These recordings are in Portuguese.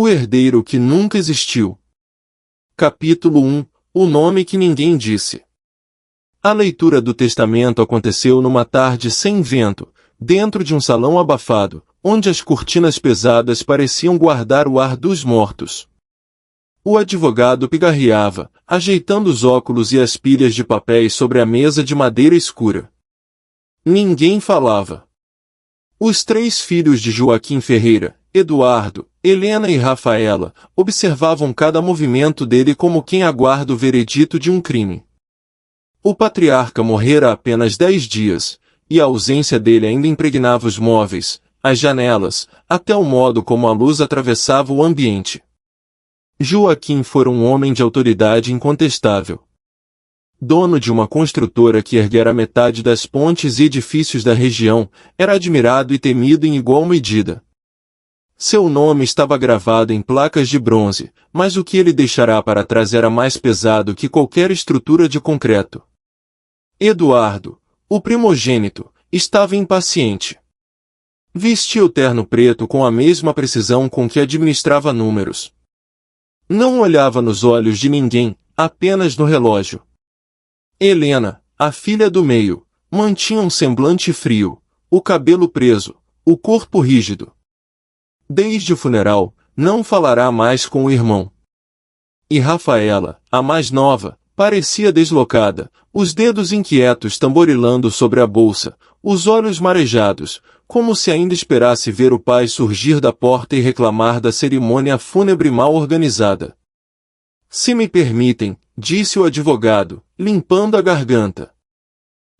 O herdeiro que nunca existiu. Capítulo 1. O nome que ninguém disse. A leitura do testamento aconteceu numa tarde sem vento, dentro de um salão abafado, onde as cortinas pesadas pareciam guardar o ar dos mortos. O advogado pigarreava, ajeitando os óculos e as pilhas de papéis sobre a mesa de madeira escura. Ninguém falava. Os 3 filhos de Joaquim Ferreira, Eduardo, Helena e Rafaela, observavam cada movimento dele como quem aguarda o veredito de um crime. O patriarca morrera há apenas 10 dias, e a ausência dele ainda impregnava os móveis, as janelas, até o modo como a luz atravessava o ambiente. Joaquim fora um homem de autoridade incontestável. Dono de uma construtora que erguera metade das pontes e edifícios da região, era admirado e temido em igual medida. Seu nome estava gravado em placas de bronze, mas o que ele deixará para trás era mais pesado que qualquer estrutura de concreto. Eduardo, o primogênito, estava impaciente. Vestia o terno preto com a mesma precisão com que administrava números. Não olhava nos olhos de ninguém, apenas no relógio. Helena, a filha do meio, mantinha um semblante frio, o cabelo preso, o corpo rígido. Desde o funeral, não falará mais com o irmão. E Rafaela, a mais nova, parecia deslocada, os dedos inquietos tamborilando sobre a bolsa, os olhos marejados, como se ainda esperasse ver o pai surgir da porta e reclamar da cerimônia fúnebre mal organizada. Se me permitem, disse o advogado, limpando a garganta.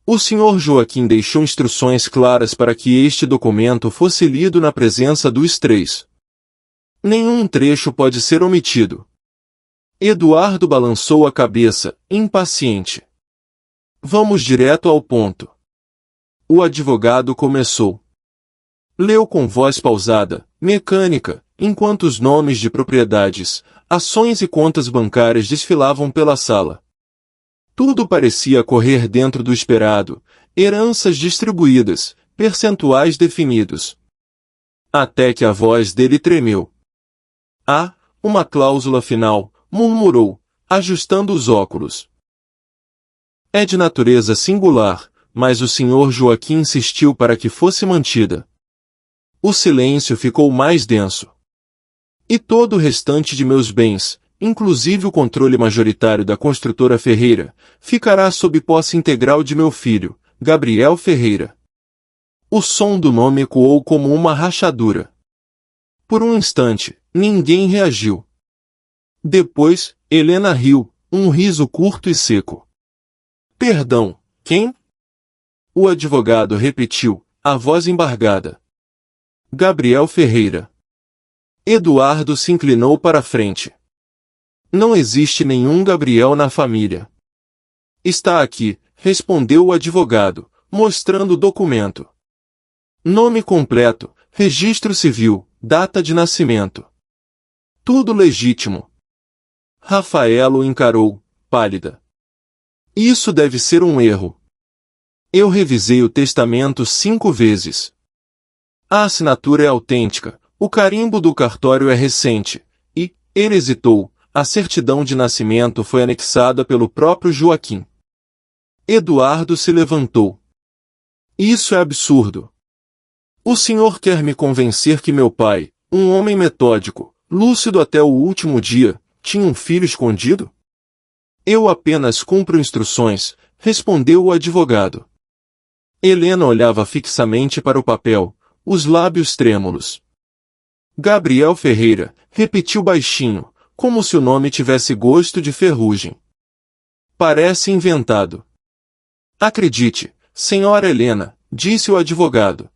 O Sr. Joaquim deixou instruções claras para que este documento fosse lido na presença dos 3. Nenhum trecho pode ser omitido. Eduardo balançou a cabeça, impaciente. Vamos direto ao ponto. O advogado começou. Leu com voz pausada, mecânica, enquanto os nomes de propriedades, ações e contas bancárias desfilavam pela sala. Tudo parecia correr dentro do esperado, heranças distribuídas, percentuais definidos. Até que a voz dele tremeu. Ah, uma cláusula final, murmurou, ajustando os óculos. É de natureza singular, mas o Sr. Joaquim insistiu para que fosse mantida. O silêncio ficou mais denso. E todo o restante de meus bens, inclusive o controle majoritário da construtora Ferreira, ficará sob posse integral de meu filho, Gabriel Ferreira. O som do nome ecoou como uma rachadura. Por um instante, ninguém reagiu. Depois, Helena riu, um riso curto e seco. Perdão, quem? O advogado repetiu, a voz embargada. Gabriel Ferreira. Eduardo se inclinou para a frente. Não existe nenhum Gabriel na família. Está aqui, respondeu o advogado, mostrando o documento. Nome completo, registro civil, data de nascimento. Tudo legítimo. Rafaela o encarou, pálida. Isso deve ser um erro. Eu revisei o testamento 5 vezes. A assinatura é autêntica, o carimbo do cartório é recente, e, ele hesitou, a certidão de nascimento foi anexada pelo próprio Joaquim. Eduardo se levantou. Isso é absurdo. O senhor quer me convencer que meu pai, um homem metódico, lúcido até o último dia, tinha um filho escondido? Eu apenas cumpro instruções, respondeu o advogado. Helena olhava fixamente para o papel, os lábios trêmulos. Gabriel Ferreira, repetiu baixinho, como se o nome tivesse gosto de ferrugem. Parece inventado. Acredite, senhora Helena, disse o advogado.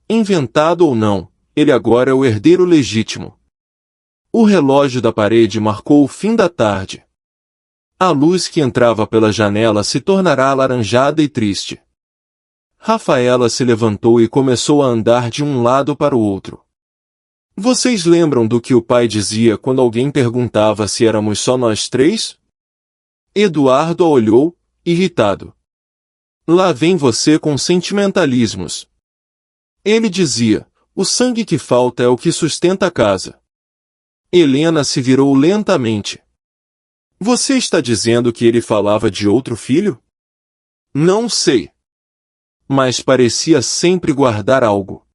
Inventado ou não, ele agora é o herdeiro legítimo. O relógio da parede marcou o fim da tarde. A luz que entrava pela janela se tornará alaranjada e triste. Rafaela se levantou e começou a andar de um lado para o outro. Vocês lembram do que o pai dizia quando alguém perguntava se éramos só nós 3? Eduardo a olhou, irritado. Lá vem você com sentimentalismos. Ele dizia, o sangue que falta é o que sustenta a casa. Helena se virou lentamente. Você está dizendo que ele falava de outro filho? Não sei. Mas parecia sempre guardar algo.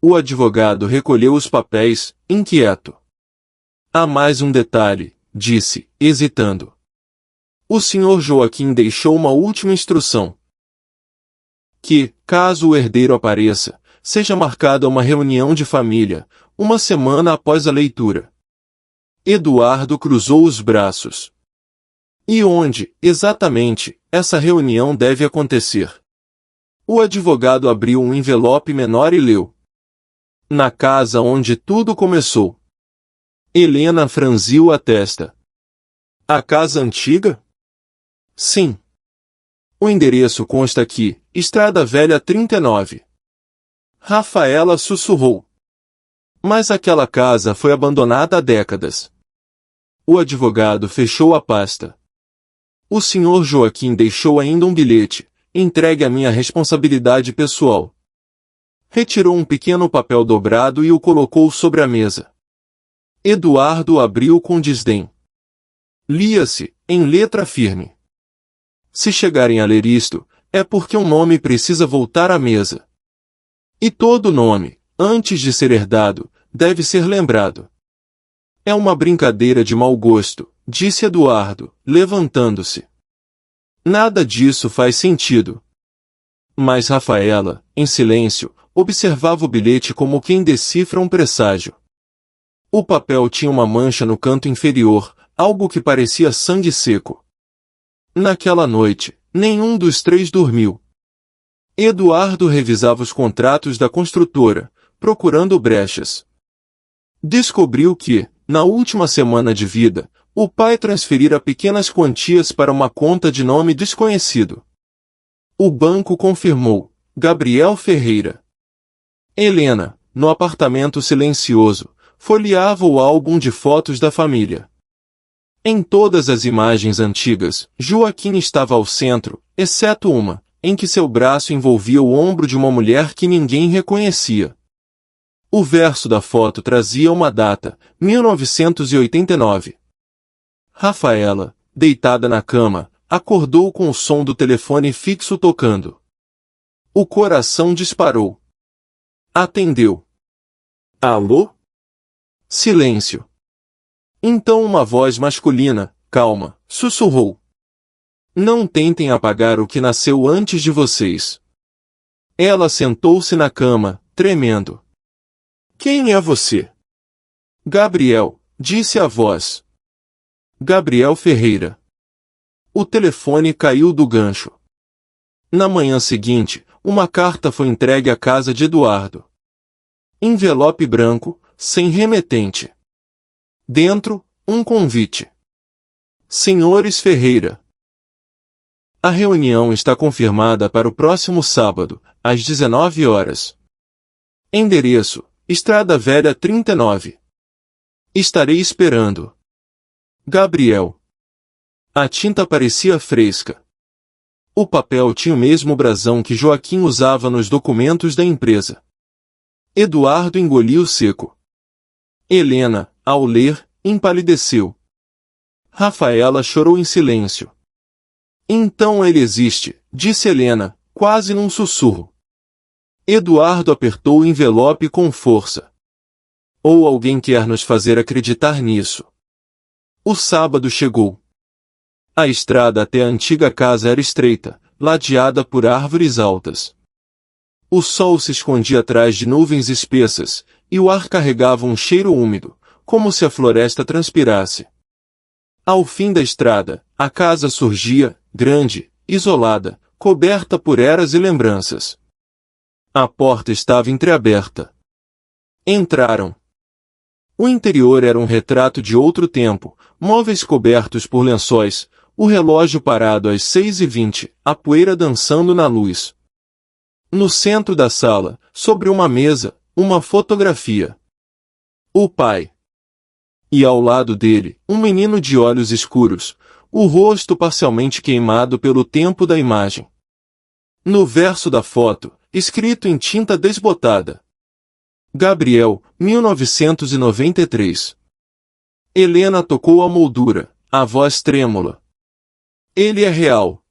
O advogado recolheu os papéis, inquieto. Há mais um detalhe, disse, hesitando. O Sr. Joaquim deixou uma última instrução. Que, caso o herdeiro apareça, seja marcada uma reunião de família, uma semana após a leitura. Eduardo cruzou os braços. E onde, exatamente, essa reunião deve acontecer? O advogado abriu um envelope menor e leu. Na casa onde tudo começou. Helena franziu a testa. A casa antiga? Sim. O endereço consta aqui, Estrada Velha 39. Rafaela sussurrou. Mas aquela casa foi abandonada há décadas. O advogado fechou a pasta. O Sr. Joaquim deixou ainda um bilhete, entregue à minha responsabilidade pessoal. Retirou um pequeno papel dobrado e o colocou sobre a mesa. Eduardo o abriu com desdém. Lia-se, em letra firme. Se chegarem a ler isto, é porque um nome precisa voltar à mesa. E todo nome, antes de ser herdado, deve ser lembrado. É uma brincadeira de mau gosto, disse Eduardo, levantando-se. Nada disso faz sentido. Mas Rafaela, em silêncio, observava o bilhete como quem decifra um presságio. O papel tinha uma mancha no canto inferior, algo que parecia sangue seco. Naquela noite, nenhum dos três dormiu. Eduardo revisava os contratos da construtora, procurando brechas. Descobriu que, na última semana de vida, o pai transferira pequenas quantias para uma conta de nome desconhecido. O banco confirmou, Gabriel Ferreira. Helena, no apartamento silencioso, folheava o álbum de fotos da família. Em todas as imagens antigas, Joaquim estava ao centro, exceto uma, em que seu braço envolvia o ombro de uma mulher que ninguém reconhecia. O verso da foto trazia uma data, 1989. Rafaela, deitada na cama, acordou com o som do telefone fixo tocando. O coração disparou. Atendeu. Alô? Silêncio. Então uma voz masculina, calma, sussurrou. Não tentem apagar o que nasceu antes de vocês. Ela sentou-se na cama, tremendo. Quem é você? Gabriel, disse a voz. Gabriel Ferreira. O telefone caiu do gancho. Na manhã seguinte, uma carta foi entregue à casa de Eduardo. Envelope branco, sem remetente. Dentro, um convite. Senhores Ferreira. A reunião está confirmada para o próximo sábado, às 19 horas. Endereço, Estrada Velha 39. Estarei esperando. Gabriel. A tinta parecia fresca. O papel tinha o mesmo brasão que Joaquim usava nos documentos da empresa. Eduardo engoliu seco. Helena, ao ler, empalideceu. Rafaela chorou em silêncio. Então ele existe, disse Helena, quase num sussurro. Eduardo apertou o envelope com força. Ou alguém quer nos fazer acreditar nisso. O sábado chegou. A estrada até a antiga casa era estreita, ladeada por árvores altas. O sol se escondia atrás de nuvens espessas, e o ar carregava um cheiro úmido, como se a floresta transpirasse. Ao fim da estrada, a casa surgia, grande, isolada, coberta por eras e lembranças. A porta estava entreaberta. Entraram. O interior era um retrato de outro tempo, móveis cobertos por lençóis, o relógio parado às 6h20, a poeira dançando na luz. No centro da sala, sobre uma mesa, uma fotografia. O pai. E ao lado dele, um menino de olhos escuros, o rosto parcialmente queimado pelo tempo da imagem. No verso da foto, escrito em tinta desbotada. Gabriel, 1993. Helena tocou a moldura, a voz trêmula. Ele é real.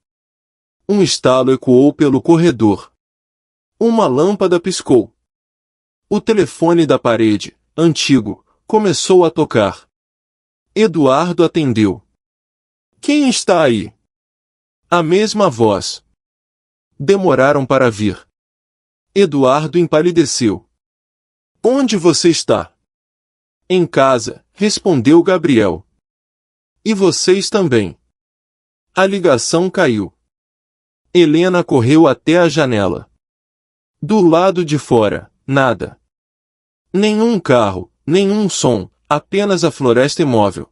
Um estalo ecoou pelo corredor. Uma lâmpada piscou. O telefone da parede, antigo, começou a tocar. Eduardo atendeu. Quem está aí? A mesma voz. Demoraram para vir. Eduardo empalideceu. Onde você está? Em casa, respondeu Gabriel. E vocês também. A ligação caiu. Helena correu até a janela. Do lado de fora, nada. Nenhum carro, nenhum som, apenas a floresta imóvel.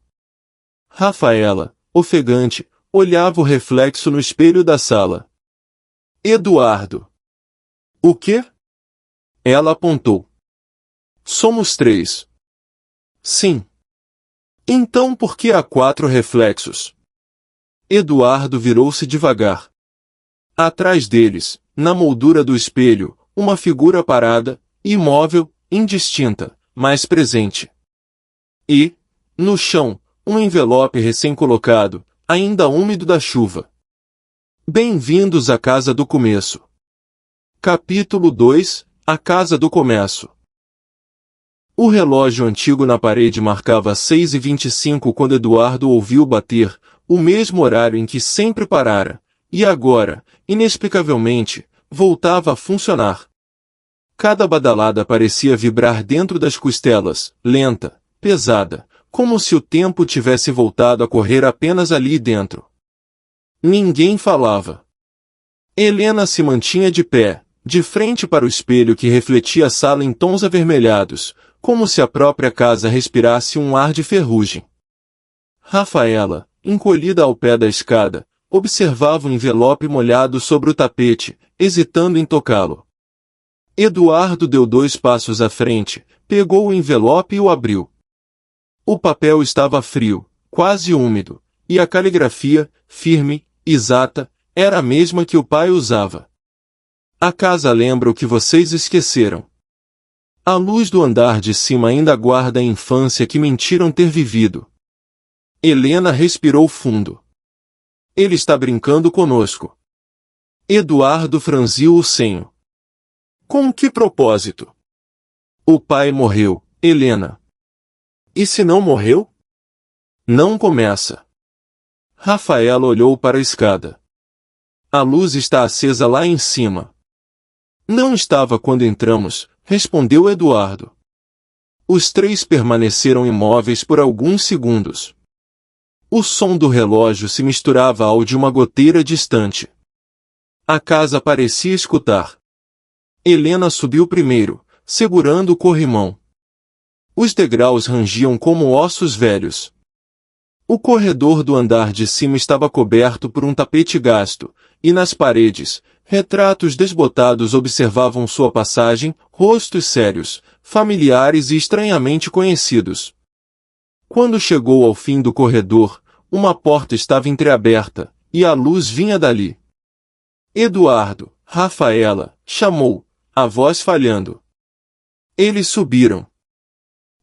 Rafaela, ofegante, olhava o reflexo no espelho da sala. Eduardo. O quê? Ela apontou. Somos 3. Sim. Então por que há 4 reflexos? Eduardo virou-se devagar. Atrás deles, na moldura do espelho, uma figura parada, imóvel, indistinta, mas presente. E, no chão, um envelope recém-colocado, ainda úmido da chuva. Bem-vindos à Casa do Começo. Capítulo 2, A Casa do Começo. O relógio antigo na parede marcava 6h25 quando Eduardo ouviu bater, o mesmo horário em que sempre parara, e agora, inexplicavelmente, voltava a funcionar. Cada badalada parecia vibrar dentro das costelas, lenta, pesada, como se o tempo tivesse voltado a correr apenas ali dentro. Ninguém falava. Helena se mantinha de pé, de frente para o espelho que refletia a sala em tons avermelhados, como se a própria casa respirasse um ar de ferrugem. Rafaela, encolhida ao pé da escada, observava o envelope molhado sobre o tapete, hesitando em tocá-lo. Eduardo deu 2 passos à frente, pegou o envelope e o abriu. O papel estava frio, quase úmido, e a caligrafia, firme, exata, era a mesma que o pai usava. A casa lembra o que vocês esqueceram. A luz do andar de cima ainda guarda a infância que mentiram ter vivido. Helena respirou fundo. Ele está brincando conosco. Eduardo franziu o senho. Com que propósito? O pai morreu, Helena. E se não morreu? Não começa. Rafaela olhou para a escada. A luz está acesa lá em cima. Não estava quando entramos, respondeu Eduardo. Os 3 permaneceram imóveis por alguns segundos. O som do relógio se misturava ao de uma goteira distante. A casa parecia escutar. Helena subiu primeiro, segurando o corrimão. Os degraus rangiam como ossos velhos. O corredor do andar de cima estava coberto por um tapete gasto, e nas paredes, retratos desbotados observavam sua passagem, rostos sérios, familiares e estranhamente conhecidos. Quando chegou ao fim do corredor, uma porta estava entreaberta, e a luz vinha dali. Eduardo, Rafaela, chamou, a voz falhando. Eles subiram.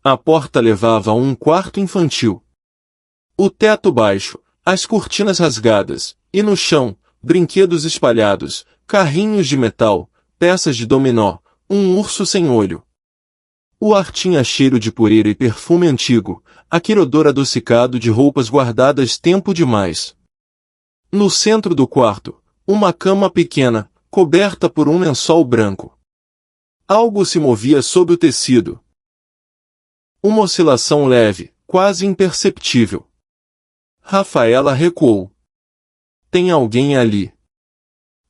A porta levava a um quarto infantil. O teto baixo, as cortinas rasgadas, e no chão, brinquedos espalhados, carrinhos de metal, peças de dominó, um urso sem olho. O ar tinha cheiro de poeira e perfume antigo, aquele odor adocicado de roupas guardadas tempo demais. No centro do quarto, uma cama pequena, coberta por um lençol branco. Algo se movia sob o tecido. Uma oscilação leve, quase imperceptível. Rafaela recuou. Tem alguém ali.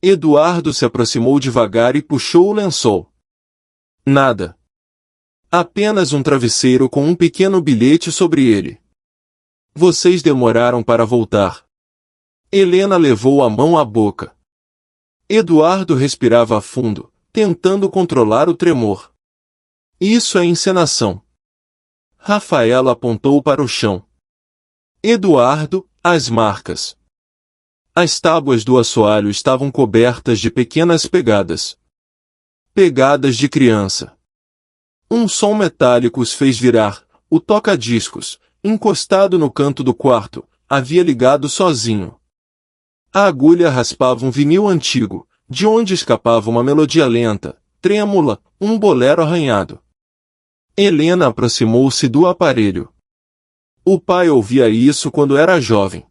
Eduardo se aproximou devagar e puxou o lençol. Nada. Apenas um travesseiro com um pequeno bilhete sobre ele. Vocês demoraram para voltar. Helena levou a mão à boca. Eduardo respirava fundo, tentando controlar o tremor. Isso é encenação. Rafaela apontou para o chão. Eduardo, as marcas. As tábuas do assoalho estavam cobertas de pequenas pegadas. Pegadas de criança. Um som metálico os fez virar, o toca-discos, encostado no canto do quarto, havia ligado sozinho. A agulha raspava um vinil antigo, de onde escapava uma melodia lenta, trêmula, um bolero arranhado. Helena aproximou-se do aparelho. O pai ouvia isso quando era jovem.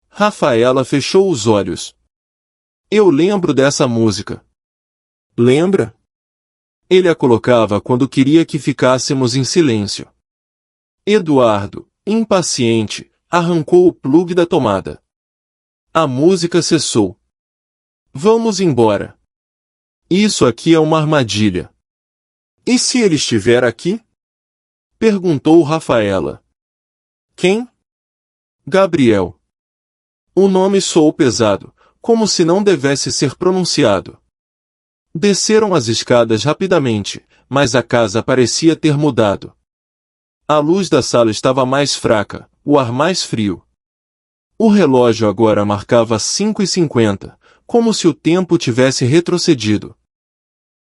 Rafaela fechou os olhos. Eu lembro dessa música. Lembra? Ele a colocava quando queria que ficássemos em silêncio. Eduardo, impaciente, arrancou o plugue da tomada. A música cessou. Vamos embora. Isso aqui é uma armadilha. E se ele estiver aqui? Perguntou Rafaela. Quem? Gabriel. O nome soou pesado, como se não devesse ser pronunciado. Desceram as escadas rapidamente, mas a casa parecia ter mudado. A luz da sala estava mais fraca, o ar mais frio. O relógio agora marcava 5h50, como se o tempo tivesse retrocedido.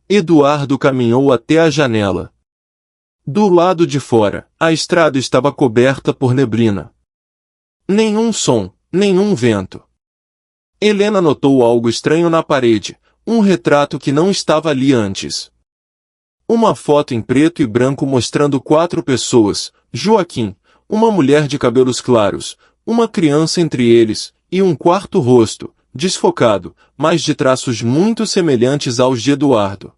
Eduardo caminhou até a janela. Do lado de fora, a estrada estava coberta por neblina. Nenhum som, nenhum vento. Helena notou algo estranho na parede, um retrato que não estava ali antes. Uma foto em preto e branco mostrando 4 pessoas, Joaquim, uma mulher de cabelos claros, uma criança entre eles, e um quarto rosto, desfocado, mas de traços muito semelhantes aos de Eduardo.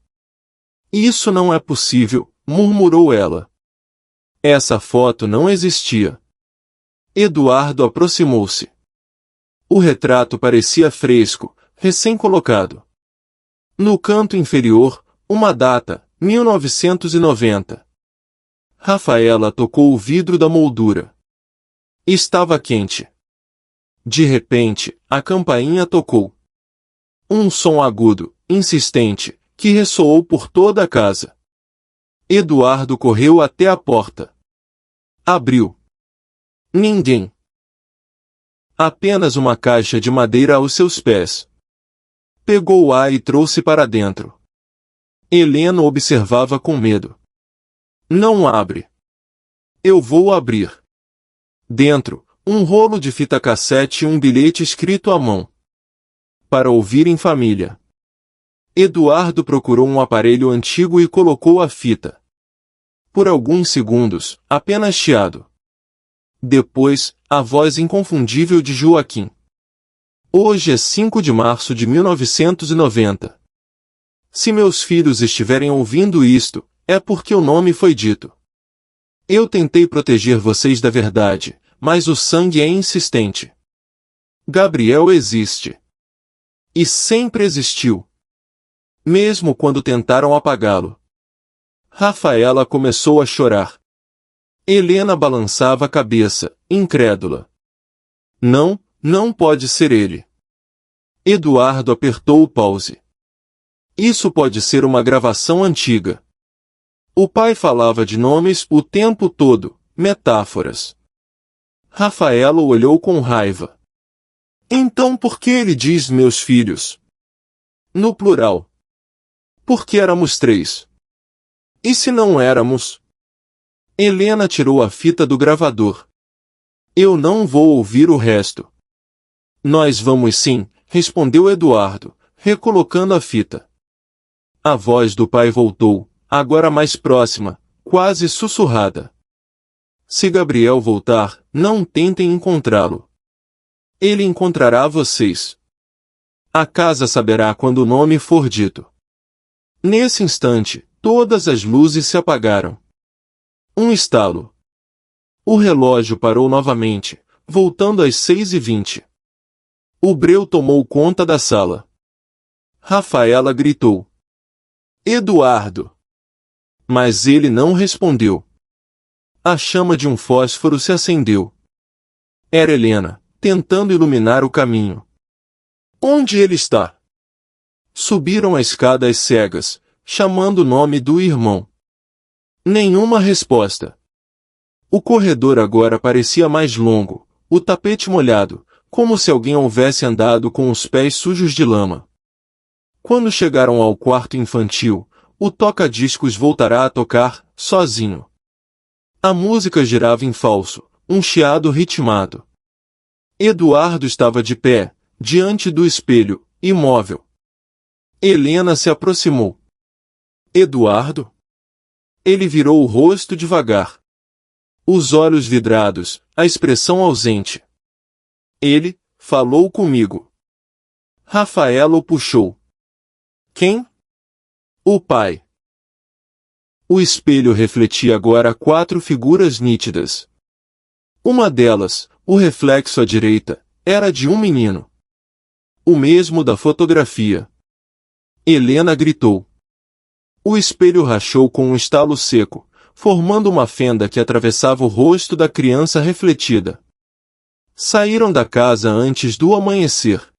Isso não é possível, murmurou ela. Essa foto não existia. Eduardo aproximou-se. O retrato parecia fresco, recém-colocado. No canto inferior, uma data, 1990. Rafaela tocou o vidro da moldura. Estava quente. De repente, a campainha tocou. Um som agudo, insistente, que ressoou por toda a casa. Eduardo correu até a porta. Abriu. Ninguém. Apenas uma caixa de madeira aos seus pés. Pegou-a e trouxe para dentro. Helena observava com medo. Não abre. Eu vou abrir. Dentro, um rolo de fita cassete e um bilhete escrito à mão. Para ouvir em família. Eduardo procurou um aparelho antigo e colocou a fita. Por alguns segundos, apenas chiado. Depois, a voz inconfundível de Joaquim. Hoje é 5 de março de 1990. Se meus filhos estiverem ouvindo isto, é porque o nome foi dito. Eu tentei proteger vocês da verdade, mas o sangue é insistente. Gabriel existe. E sempre existiu. Mesmo quando tentaram apagá-lo. Rafaela começou a chorar. Helena balançava a cabeça, incrédula. Não, não pode ser ele. Eduardo apertou o pause. Isso pode ser uma gravação antiga. O pai falava de nomes o tempo todo, metáforas. Rafaela olhou com raiva. Então por que ele diz meus filhos? No plural. Porque éramos 3. E se não éramos? Helena tirou a fita do gravador. Eu não vou ouvir o resto. Nós vamos sim, respondeu Eduardo, recolocando a fita. A voz do pai voltou, agora mais próxima, quase sussurrada. Se Gabriel voltar, não tentem encontrá-lo. Ele encontrará vocês. A casa saberá quando o nome for dito. Nesse instante, todas as luzes se apagaram. Um estalo. O relógio parou novamente, voltando às 6h20. O breu tomou conta da sala. Rafaela gritou. Eduardo! Mas ele não respondeu. A chama de um fósforo se acendeu. Era Helena, tentando iluminar o caminho. Onde ele está? Subiram a escada às cegas, chamando o nome do irmão. Nenhuma resposta. O corredor agora parecia mais longo, o tapete molhado, como se alguém houvesse andado com os pés sujos de lama. Quando chegaram ao quarto infantil, o toca-discos voltará a tocar, sozinho. A música girava em falso, um chiado ritmado. Eduardo estava de pé, diante do espelho, imóvel. Helena se aproximou. Eduardo? Ele virou o rosto devagar. Os olhos vidrados, a expressão ausente. Ele falou comigo. Rafaela o puxou. Quem? O pai. O espelho refletia agora 4 figuras nítidas. Uma delas, o reflexo à direita, era de um menino. O mesmo da fotografia. Helena gritou. O espelho rachou com um estalo seco, formando uma fenda que atravessava o rosto da criança refletida. Saíram da casa antes do amanhecer.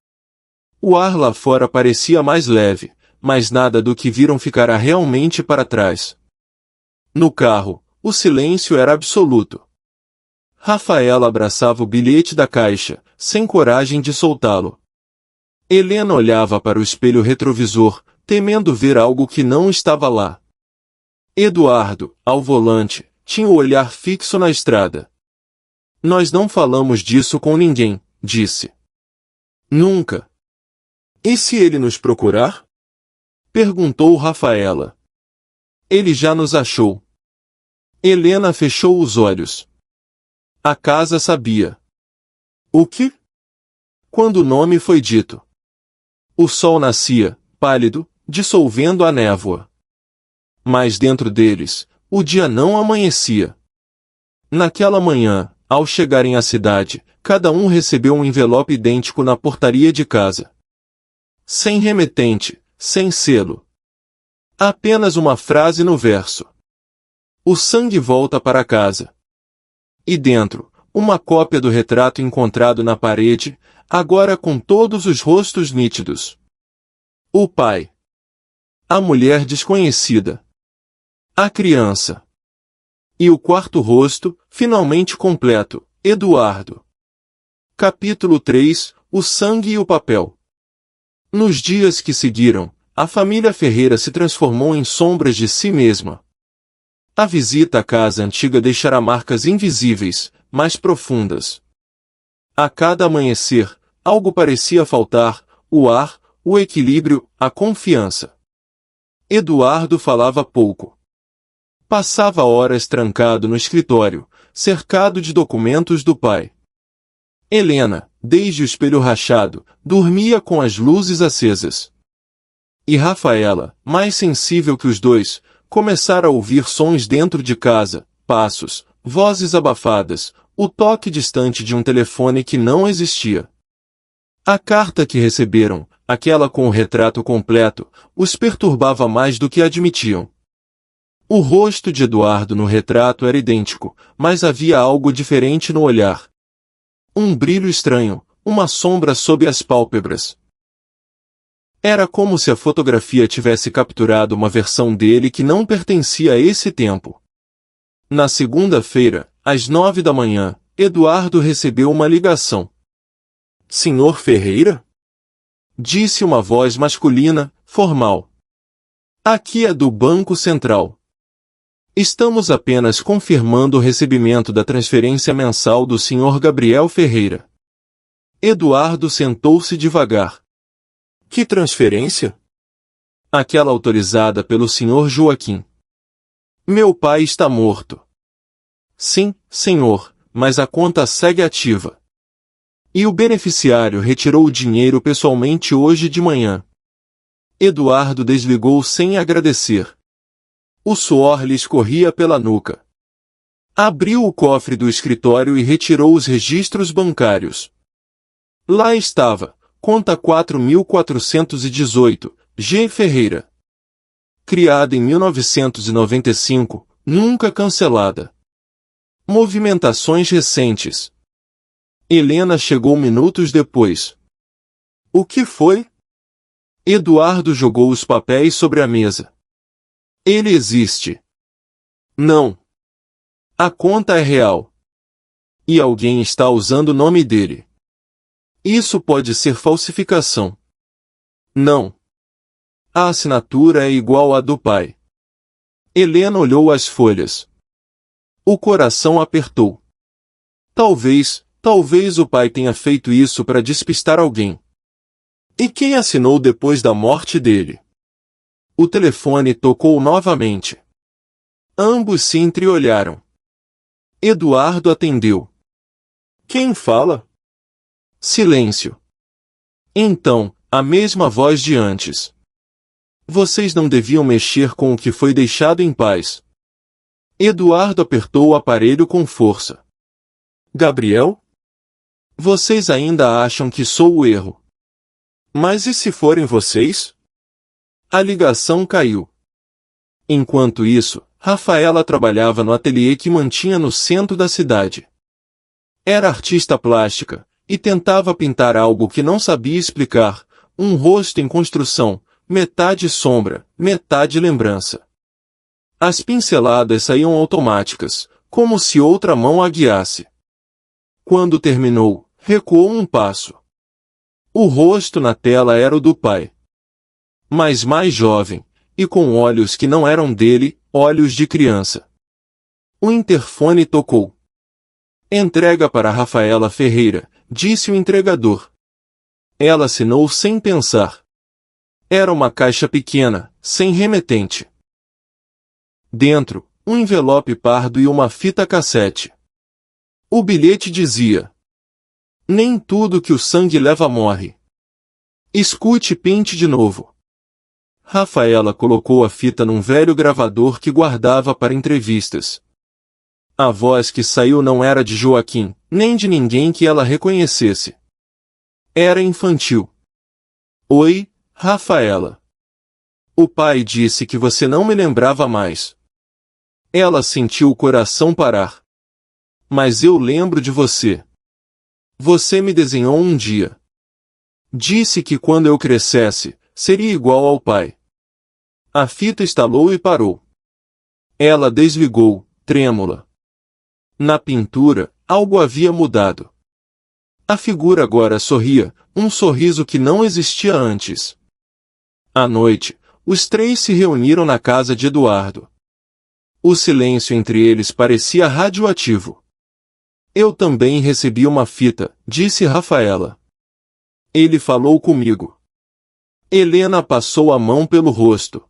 O ar lá fora parecia mais leve, mas nada do que viram ficará realmente para trás. No carro, o silêncio era absoluto. Rafaela abraçava o bilhete da caixa, sem coragem de soltá-lo. Helena olhava para o espelho retrovisor, temendo ver algo que não estava lá. Eduardo, ao volante, tinha o olhar fixo na estrada. Nós não falamos disso com ninguém, disse. Nunca. E se ele nos procurar? Perguntou Rafaela. Ele já nos achou. Helena fechou os olhos. A casa sabia. O quê? Quando o nome foi dito. O sol nascia, pálido, dissolvendo a névoa. Mas dentro deles, o dia não amanhecia. Naquela manhã, ao chegarem à cidade, cada um recebeu um envelope idêntico na portaria de casa. Sem remetente, sem selo. Apenas uma frase no verso. O sangue volta para casa. E dentro, uma cópia do retrato encontrado na parede, agora com todos os rostos nítidos. O pai. A mulher desconhecida. A criança. E o quarto rosto, finalmente completo, Eduardo. Capítulo 3, o sangue e o papel. Nos dias que seguiram, a família Ferreira se transformou em sombras de si mesma. A visita à casa antiga deixará marcas invisíveis, mas profundas. A cada amanhecer, algo parecia faltar, o ar, o equilíbrio, a confiança. Eduardo falava pouco. Passava horas trancado no escritório, cercado de documentos do pai. Helena, desde o espelho rachado, dormia com as luzes acesas. E Rafaela, mais sensível que os dois, começara a ouvir sons dentro de casa, passos, vozes abafadas, o toque distante de um telefone que não existia. A carta que receberam, aquela com o retrato completo, os perturbava mais do que admitiam. O rosto de Eduardo no retrato era idêntico, mas havia algo diferente no olhar. Um brilho estranho, uma sombra sob as pálpebras. Era como se a fotografia tivesse capturado uma versão dele que não pertencia a esse tempo. Na segunda-feira, às 9 da manhã, Eduardo recebeu uma ligação. Senhor Ferreira? Disse uma voz masculina, formal. Aqui é do Banco Central. Estamos apenas confirmando o recebimento da transferência mensal do Sr. Gabriel Ferreira. Eduardo sentou-se devagar. Que transferência? Aquela autorizada pelo Sr. Joaquim. Meu pai está morto. Sim, senhor, mas a conta segue ativa. E o beneficiário retirou o dinheiro pessoalmente hoje de manhã. Eduardo desligou sem agradecer. O suor lhe escorria pela nuca. Abriu o cofre do escritório e retirou os registros bancários. Lá estava, conta 4.418, G. Ferreira. Criada em 1995, nunca cancelada. Movimentações recentes. Helena chegou minutos depois. O que foi? Eduardo jogou os papéis sobre a mesa. Ele existe. Não. A conta é real. E alguém está usando o nome dele. Isso pode ser falsificação. Não. A assinatura é igual à do pai. Helena olhou as folhas. O coração apertou. Talvez o pai tenha feito isso para despistar alguém. E quem assinou depois da morte dele? O telefone tocou novamente. Ambos se entreolharam. Eduardo atendeu. Quem fala? Silêncio. Então, a mesma voz de antes. Vocês não deviam mexer com o que foi deixado em paz. Eduardo apertou o aparelho com força. Gabriel? Vocês ainda acham que sou o erro. Mas e se forem vocês? A ligação caiu. Enquanto isso, Rafaela trabalhava no ateliê que mantinha no centro da cidade. Era artista plástica, e tentava pintar algo que não sabia explicar, um rosto em construção, metade sombra, metade lembrança. As pinceladas saíam automáticas, como se outra mão a guiasse. Quando terminou, recuou um passo. O rosto na tela era o do pai. Mas mais jovem, e com olhos que não eram dele, olhos de criança. O interfone tocou. Entrega para Rafaela Ferreira, disse o entregador. Ela assinou sem pensar. Era uma caixa pequena, sem remetente. Dentro, um envelope pardo e uma fita cassete. O bilhete dizia: nem tudo que o sangue leva morre. Escute e pinte de novo. Rafaela colocou a fita num velho gravador que guardava para entrevistas. A voz que saiu não era de Joaquim, nem de ninguém que ela reconhecesse. Era infantil. Oi, Rafaela. O pai disse que você não me lembrava mais. Ela sentiu o coração parar. Mas eu lembro de você. Você me desenhou um dia. Disse que quando eu crescesse, seria igual ao pai. A fita estalou e parou. Ela desligou, trêmula. Na pintura, algo havia mudado. A figura agora sorria, um sorriso que não existia antes. À noite, os três se reuniram na casa de Eduardo. O silêncio entre eles parecia radioativo. Eu também recebi uma fita, disse Rafaela. Ele falou comigo. Helena passou a mão pelo rosto.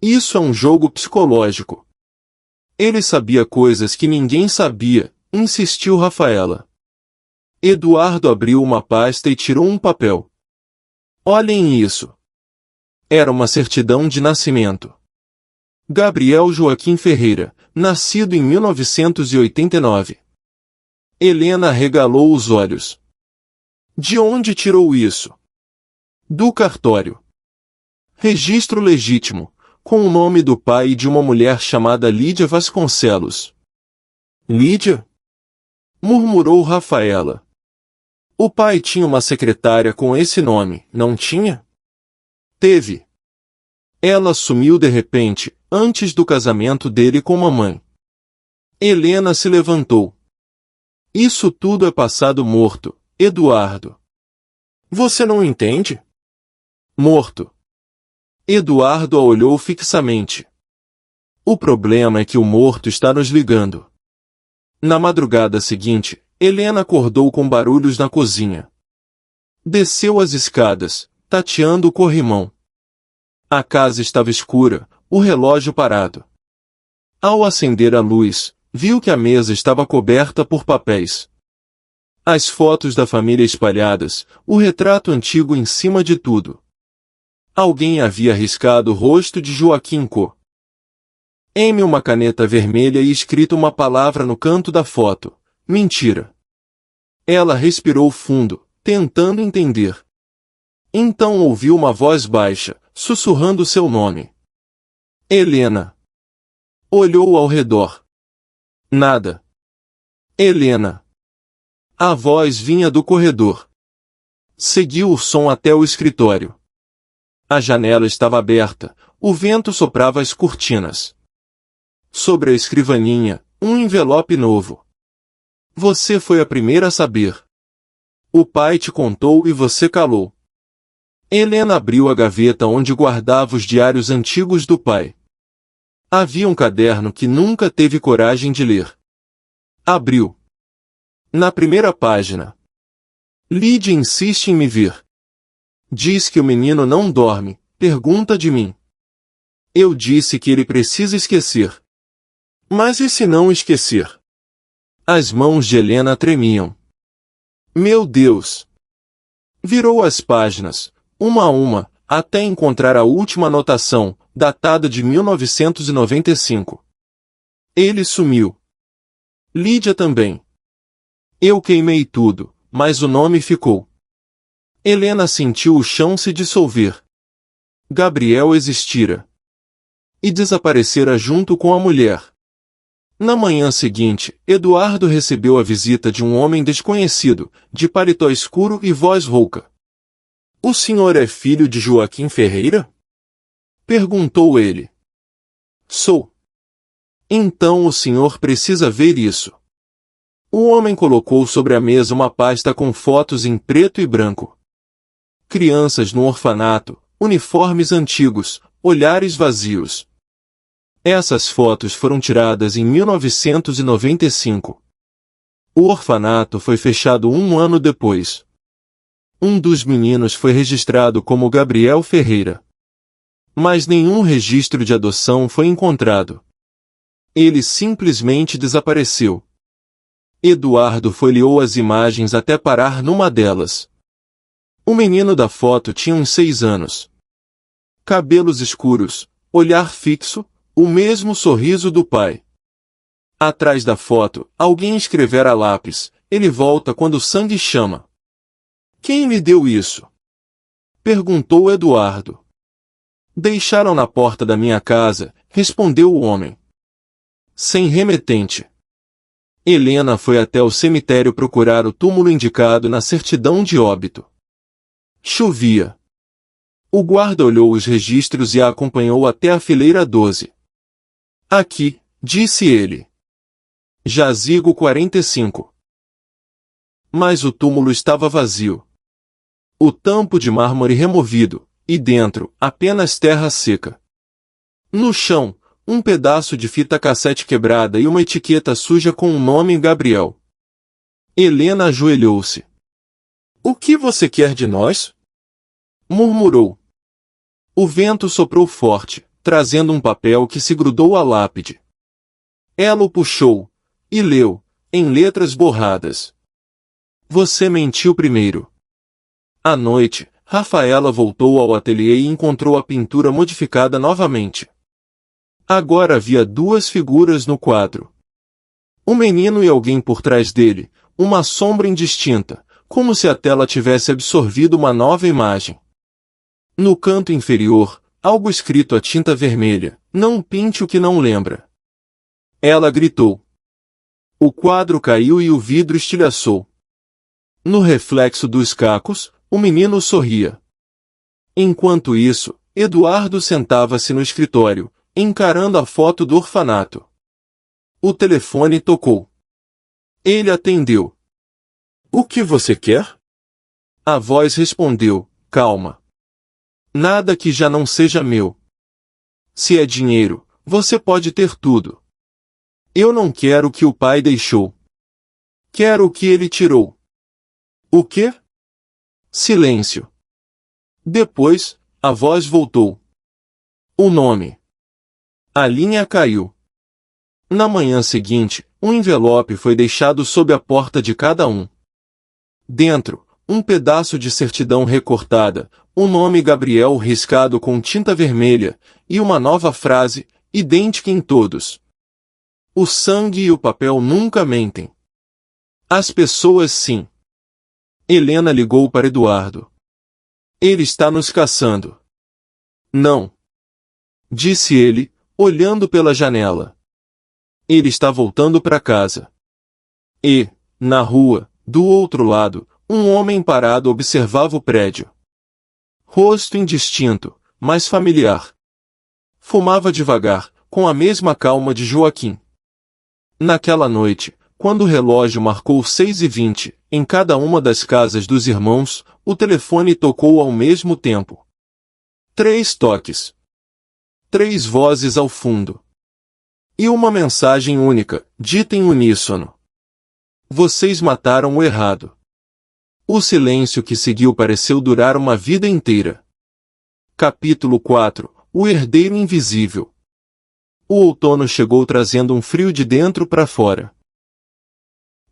Isso é um jogo psicológico. Ele sabia coisas que ninguém sabia, insistiu Rafaela. Eduardo abriu uma pasta e tirou um papel. Olhem isso. Era uma certidão de nascimento. Gabriel Joaquim Ferreira, nascido em 1989. Helena arregalou os olhos. De onde tirou isso? Do cartório. Registro legítimo, com o nome do pai e de uma mulher chamada Lídia Vasconcelos. Lídia? Murmurou Rafaela. O pai tinha uma secretária com esse nome, não tinha? Teve. Ela sumiu de repente, antes do casamento dele com mamãe. Helena se levantou. Isso tudo é passado morto, Eduardo. Você não entende? Morto. Eduardo a olhou fixamente. O problema é que o morto está nos ligando. Na madrugada seguinte, Helena acordou com barulhos na cozinha. Desceu as escadas, tateando o corrimão. A casa estava escura, o relógio parado. Ao acender a luz, viu que a mesa estava coberta por papéis. As fotos da família espalhadas, o retrato antigo em cima de tudo. Alguém havia riscado o rosto de Joaquim Co. Em uma caneta vermelha e escrito uma palavra no canto da foto. Mentira. Ela respirou fundo, tentando entender. Então ouviu uma voz baixa, sussurrando seu nome. Helena. Olhou ao redor. Nada. Helena. A voz vinha do corredor. Seguiu o som até o escritório. A janela estava aberta, o vento soprava as cortinas. Sobre a escrivaninha, um envelope novo. Você foi a primeira a saber. O pai te contou e você calou. Helena abriu a gaveta onde guardava os diários antigos do pai. Havia um caderno que nunca teve coragem de ler. Abriu. Na primeira página. Lídia insiste em me ver. Diz que o menino não dorme, pergunta de mim. Eu disse que ele precisa esquecer. Mas e se não esquecer? As mãos de Helena tremiam. Meu Deus! Virou as páginas, uma a uma, até encontrar a última anotação, datada de 1995. Ele sumiu. Lídia também. Eu queimei tudo, mas o nome ficou. Helena sentiu o chão se dissolver. Gabriel existira. E desaparecera junto com a mulher. Na manhã seguinte, Eduardo recebeu a visita de um homem desconhecido, de paletó escuro e voz rouca. O senhor é filho de Joaquim Ferreira? Perguntou ele. Sou. Então o senhor precisa ver isso. O homem colocou sobre a mesa uma pasta com fotos em preto e branco. Crianças no orfanato, uniformes antigos, olhares vazios. Essas fotos foram tiradas em 1995. O orfanato foi fechado um ano depois. Um dos meninos foi registrado como Gabriel Ferreira. Mas nenhum registro de adoção foi encontrado. Ele simplesmente desapareceu. Eduardo folheou as imagens até parar numa delas. O menino da foto tinha uns 6 anos. Cabelos escuros, olhar fixo, o mesmo sorriso do pai. Atrás da foto, alguém escrevera a lápis, ele volta quando o sangue chama. Quem lhe deu isso? Perguntou Eduardo. Deixaram na porta da minha casa, respondeu o homem. Sem remetente. Helena foi até o cemitério procurar o túmulo indicado na certidão de óbito. Chovia. O guarda olhou os registros e a acompanhou até a fileira 12. Aqui, disse ele. Jazigo 45. Mas o túmulo estava vazio. O tampo de mármore removido, e dentro, apenas terra seca. No chão, um pedaço de fita cassete quebrada e uma etiqueta suja com o nome Gabriel. Helena ajoelhou-se. O que você quer de nós? Murmurou. O vento soprou forte, trazendo um papel que se grudou à lápide. Ela o puxou, e leu, em letras borradas. Você mentiu primeiro. À noite, Rafaela voltou ao ateliê e encontrou a pintura modificada novamente. Agora havia 2 figuras no quadro. Um menino e alguém por trás dele, uma sombra indistinta, como se a tela tivesse absorvido uma nova imagem. No canto inferior, algo escrito a tinta vermelha, não pinte o que não lembra. Ela gritou. O quadro caiu e o vidro estilhaçou. No reflexo dos cacos, o menino sorria. Enquanto isso, Eduardo sentava-se no escritório, encarando a foto do orfanato. O telefone tocou. Ele atendeu. O que você quer? A voz respondeu, calma. Nada que já não seja meu. Se é dinheiro, você pode ter tudo. Eu não quero o que o pai deixou. Quero o que ele tirou. O quê? Silêncio. Depois, a voz voltou. O nome. A linha caiu. Na manhã seguinte, um envelope foi deixado sob a porta de cada um. Dentro, um pedaço de certidão recortada, o nome Gabriel riscado com tinta vermelha, e uma nova frase, idêntica em todos. O sangue e o papel nunca mentem. As pessoas sim. Helena ligou para Eduardo. Ele está nos caçando. Não. Disse ele, olhando pela janela. Ele está voltando para casa. E, na rua, do outro lado, um homem parado observava o prédio. Rosto indistinto, mas familiar. Fumava devagar, com a mesma calma de Joaquim. Naquela noite, quando o relógio marcou 6h20, em cada uma das casas dos irmãos, o telefone tocou ao mesmo tempo. 3 toques. 3 vozes ao fundo. E uma mensagem única, dita em uníssono. Vocês mataram o errado. O silêncio que seguiu pareceu durar uma vida inteira. Capítulo 4. O herdeiro invisível. O outono chegou trazendo um frio de dentro para fora.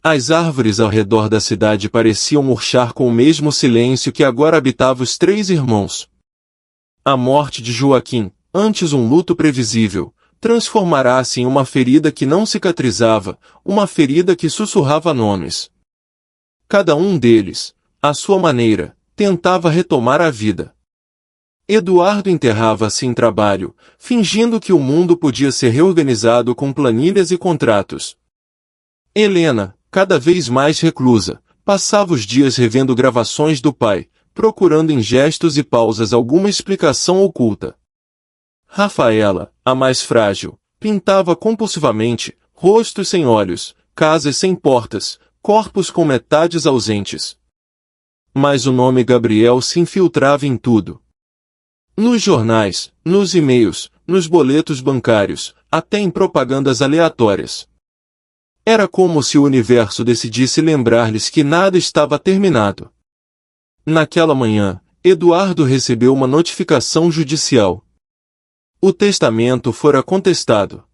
As árvores ao redor da cidade pareciam murchar com o mesmo silêncio que agora habitava os três irmãos. A morte de Joaquim, antes um luto previsível, transformará-se em uma ferida que não cicatrizava, uma ferida que sussurrava nomes. Cada um deles, à sua maneira, tentava retomar a vida. Eduardo enterrava-se em trabalho, fingindo que o mundo podia ser reorganizado com planilhas e contratos. Helena, cada vez mais reclusa, passava os dias revendo gravações do pai, procurando em gestos e pausas alguma explicação oculta. Rafaela, a mais frágil, pintava compulsivamente, rostos sem olhos, casas sem portas, corpos com metades ausentes. Mas o nome Gabriel se infiltrava em tudo. Nos jornais, nos e-mails, nos boletos bancários, até em propagandas aleatórias. Era como se o universo decidisse lembrar-lhes que nada estava terminado. Naquela manhã, Eduardo recebeu uma notificação judicial. O testamento fora contestado.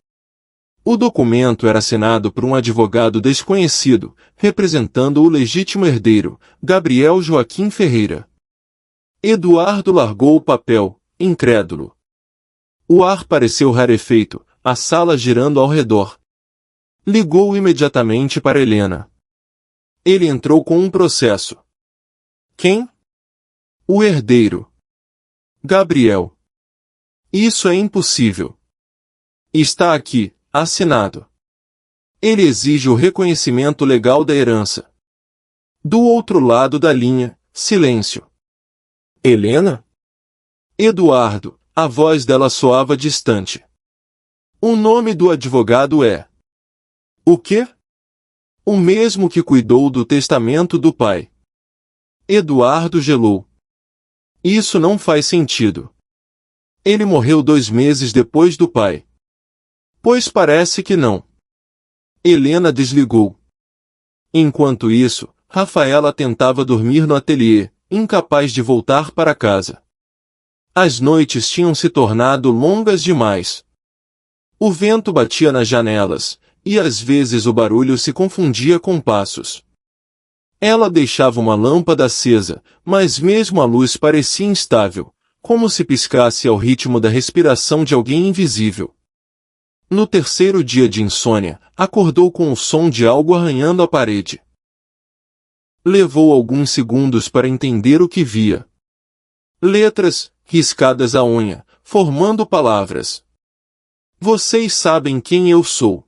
O documento era assinado por um advogado desconhecido, representando o legítimo herdeiro, Gabriel Joaquim Ferreira. Eduardo largou o papel, incrédulo. O ar pareceu rarefeito, a sala girando ao redor. Ligou imediatamente para Helena. Ele entrou com um processo. Quem? O herdeiro. Gabriel. Isso é impossível. Está aqui, assinado. Ele exige o reconhecimento legal da herança. Do outro lado da linha, silêncio. Helena? Eduardo, a voz dela soava distante. O nome do advogado é... O quê? O mesmo que cuidou do testamento do pai. Eduardo gelou. Isso não faz sentido. Ele morreu 2 meses depois do pai. Pois parece que não. Helena desligou. Enquanto isso, Rafaela tentava dormir no ateliê, incapaz de voltar para casa. As noites tinham se tornado longas demais. O vento batia nas janelas, e às vezes o barulho se confundia com passos. Ela deixava uma lâmpada acesa, mas mesmo a luz parecia instável, como se piscasse ao ritmo da respiração de alguém invisível. No terceiro dia de insônia, acordou com o som de algo arranhando a parede. Levou alguns segundos para entender o que via. Letras, riscadas à unha, formando palavras. Vocês sabem quem eu sou.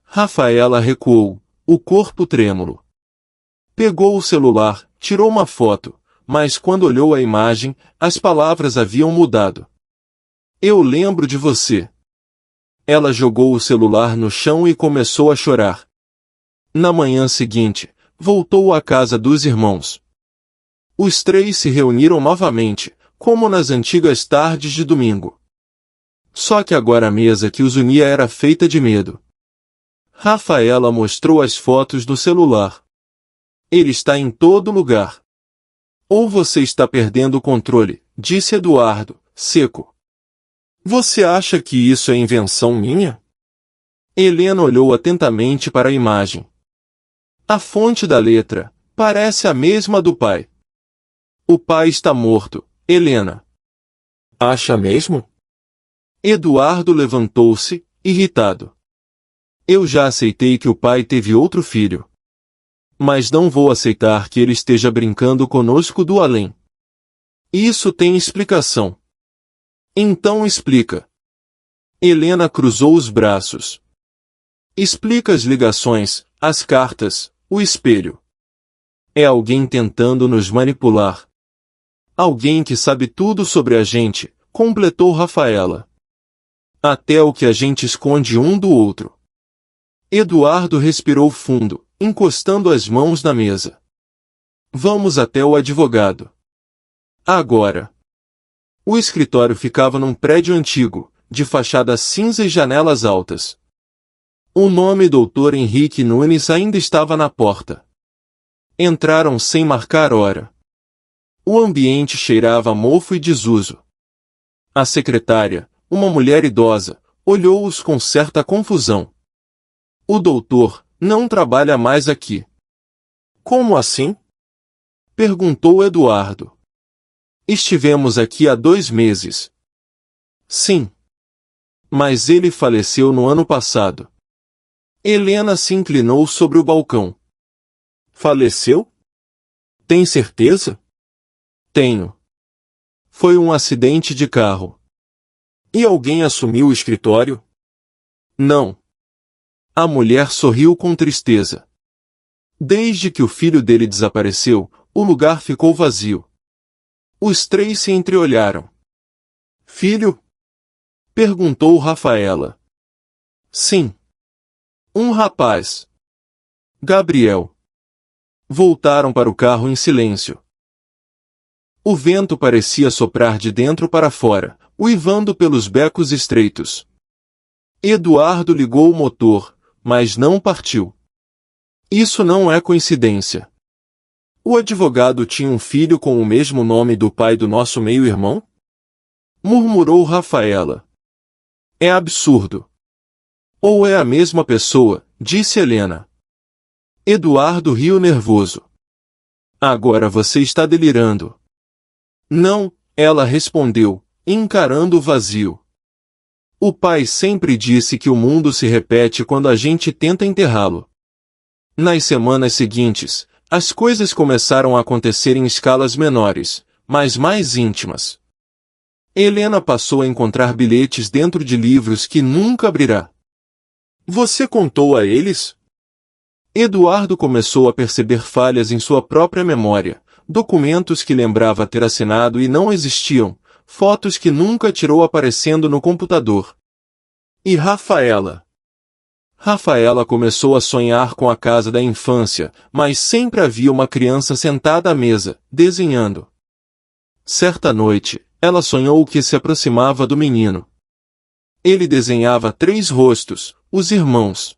Rafaela recuou, o corpo trêmulo. Pegou o celular, tirou uma foto, mas quando olhou a imagem, as palavras haviam mudado. Eu lembro de você. Ela jogou o celular no chão e começou a chorar. Na manhã seguinte, voltou à casa dos irmãos. Os 3 se reuniram novamente, como nas antigas tardes de domingo. Só que agora a mesa que os unia era feita de medo. Rafaela mostrou as fotos do celular. Ele está em todo lugar. Ou você está perdendo o controle, disse Eduardo, seco. Você acha que isso é invenção minha? Helena olhou atentamente para a imagem. A fonte da letra parece a mesma do pai. O pai está morto, Helena. Acha mesmo? Eduardo levantou-se, irritado. Eu já aceitei que o pai teve outro filho. Mas não vou aceitar que ele esteja brincando conosco do além. Isso tem explicação. Então explica. Helena cruzou os braços. Explica as ligações, as cartas, o espelho. É alguém tentando nos manipular. Alguém que sabe tudo sobre a gente, completou Rafaela. Até o que a gente esconde um do outro. Eduardo respirou fundo, encostando as mãos na mesa. Vamos até o advogado. Agora. O escritório ficava num prédio antigo, de fachada cinza e janelas altas. O nome Dr. Henrique Nunes ainda estava na porta. Entraram sem marcar hora. O ambiente cheirava a mofo e desuso. A secretária, uma mulher idosa, olhou-os com certa confusão. O doutor não trabalha mais aqui. Como assim? Perguntou Eduardo. Estivemos aqui há 2 meses. Sim. Mas ele faleceu no ano passado. Helena se inclinou sobre o balcão. Faleceu? Tem certeza? Tenho. Foi um acidente de carro. E alguém assumiu o escritório? Não. A mulher sorriu com tristeza. Desde que o filho dele desapareceu, o lugar ficou vazio. Os 3 se entreolharam. Filho? Perguntou Rafaela. Sim. Um rapaz. Gabriel. Voltaram para o carro em silêncio. O vento parecia soprar de dentro para fora, uivando pelos becos estreitos. Eduardo ligou o motor, mas não partiu. Isso não é coincidência. O advogado tinha um filho com o mesmo nome do pai do nosso meio-irmão? Murmurou Rafaela. É absurdo. Ou é a mesma pessoa, disse Helena. Eduardo riu nervoso. Agora você está delirando. Não, ela respondeu, encarando o vazio. O pai sempre disse que o mundo se repete quando a gente tenta enterrá-lo. Nas semanas seguintes, as coisas começaram a acontecer em escalas menores, mas mais íntimas. Helena passou a encontrar bilhetes dentro de livros que nunca abrirá. Você contou a eles? Eduardo começou a perceber falhas em sua própria memória, documentos que lembrava ter assinado e não existiam, fotos que nunca tirou aparecendo no computador. E Rafaela? Rafaela começou a sonhar com a casa da infância, mas sempre havia uma criança sentada à mesa, desenhando. Certa noite, ela sonhou que se aproximava do menino. Ele desenhava 3 rostos, os irmãos.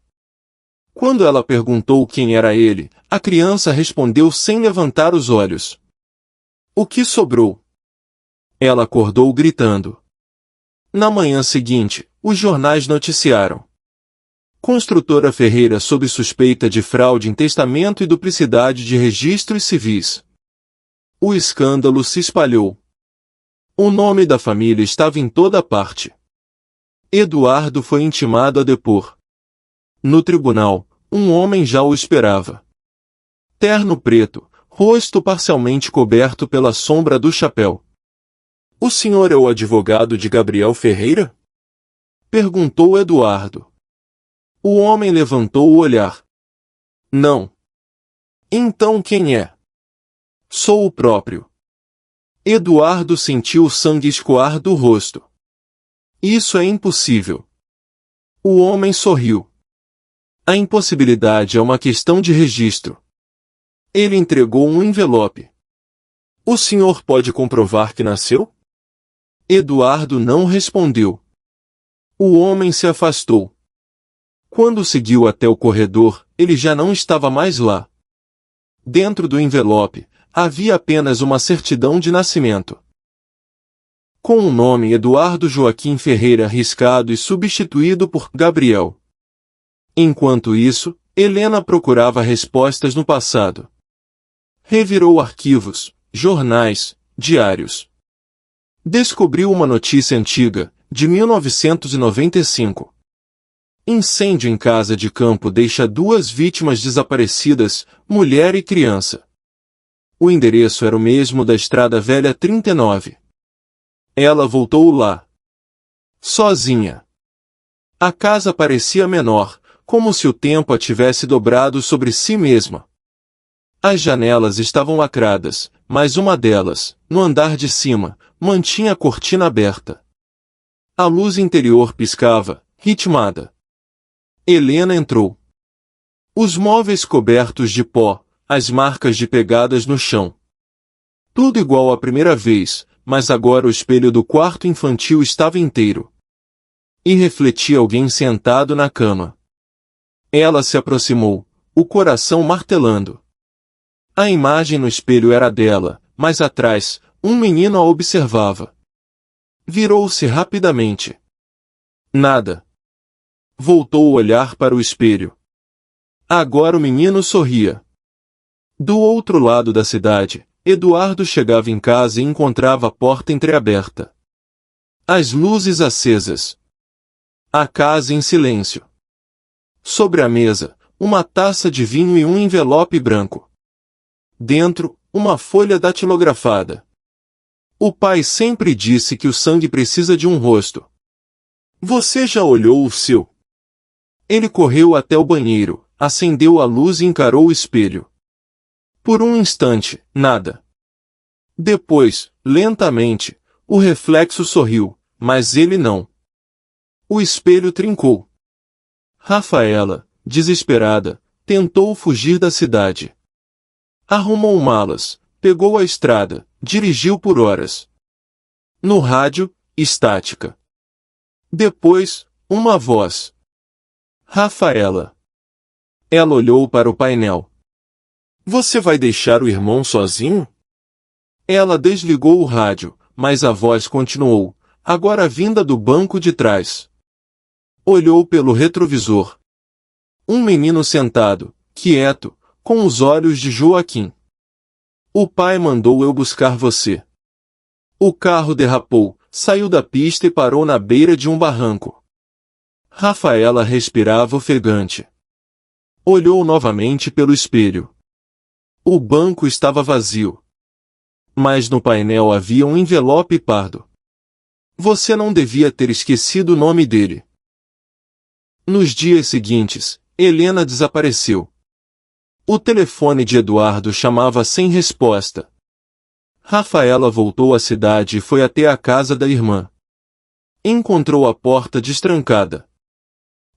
Quando ela perguntou quem era ele, a criança respondeu sem levantar os olhos. O que sobrou? Ela acordou gritando. Na manhã seguinte, os jornais noticiaram. Construtora Ferreira sob suspeita de fraude em testamento e duplicidade de registros civis. O escândalo se espalhou. O nome da família estava em toda parte. Eduardo foi intimado a depor. No tribunal, um homem já o esperava. Terno preto, rosto parcialmente coberto pela sombra do chapéu. O senhor é o advogado de Gabriel Ferreira? Perguntou Eduardo. O homem levantou o olhar. Não. Então quem é? Sou o próprio. Eduardo sentiu o sangue escoar do rosto. Isso é impossível. O homem sorriu. A impossibilidade é uma questão de registro. Ele entregou um envelope. O senhor pode comprovar que nasceu? Eduardo não respondeu. O homem se afastou. Quando seguiu até o corredor, ele já não estava mais lá. Dentro do envelope, havia apenas uma certidão de nascimento. Com o nome Eduardo Joaquim Ferreira riscado e substituído por Gabriel. Enquanto isso, Helena procurava respostas no passado. Revirou arquivos, jornais, diários. Descobriu uma notícia antiga, de 1995. Incêndio em casa de campo deixa 2 vítimas desaparecidas, mulher e criança. O endereço era o mesmo da Estrada Velha 39. Ela voltou lá. Sozinha. A casa parecia menor, como se o tempo a tivesse dobrado sobre si mesma. As janelas estavam lacradas, mas uma delas, no andar de cima, mantinha a cortina aberta. A luz interior piscava, ritmada. Helena entrou. Os móveis cobertos de pó, as marcas de pegadas no chão. Tudo igual à primeira vez, mas agora o espelho do quarto infantil estava inteiro. E refletia alguém sentado na cama. Ela se aproximou, o coração martelando. A imagem no espelho era dela, mas atrás, um menino a observava. Virou-se rapidamente. Nada. Voltou o olhar para o espelho. Agora o menino sorria. Do outro lado da cidade, Eduardo chegava em casa e encontrava a porta entreaberta. As luzes acesas. A casa em silêncio. Sobre a mesa, uma taça de vinho e um envelope branco. Dentro, uma folha datilografada. O pai sempre disse que o sangue precisa de um rosto. Você já olhou o seu? Ele correu até o banheiro, acendeu a luz e encarou o espelho. Por um instante, nada. Depois, lentamente, o reflexo sorriu, mas ele não. O espelho trincou. Rafaela, desesperada, tentou fugir da cidade. Arrumou malas, pegou a estrada, dirigiu por horas. No rádio, estática. Depois, uma voz. Rafaela. Ela olhou para o painel. Você vai deixar o irmão sozinho? Ela desligou o rádio, mas a voz continuou, agora vinda do banco de trás. Olhou pelo retrovisor. Um menino sentado, quieto, com os olhos de Joaquim. O pai mandou eu buscar você. O carro derrapou, saiu da pista e parou na beira de um barranco. Rafaela respirava ofegante. Olhou novamente pelo espelho. O banco estava vazio. Mas no painel havia um envelope pardo. Você não devia ter esquecido o nome dele. Nos dias seguintes, Helena desapareceu. O telefone de Eduardo chamava sem resposta. Rafaela voltou à cidade e foi até a casa da irmã. Encontrou a porta destrancada.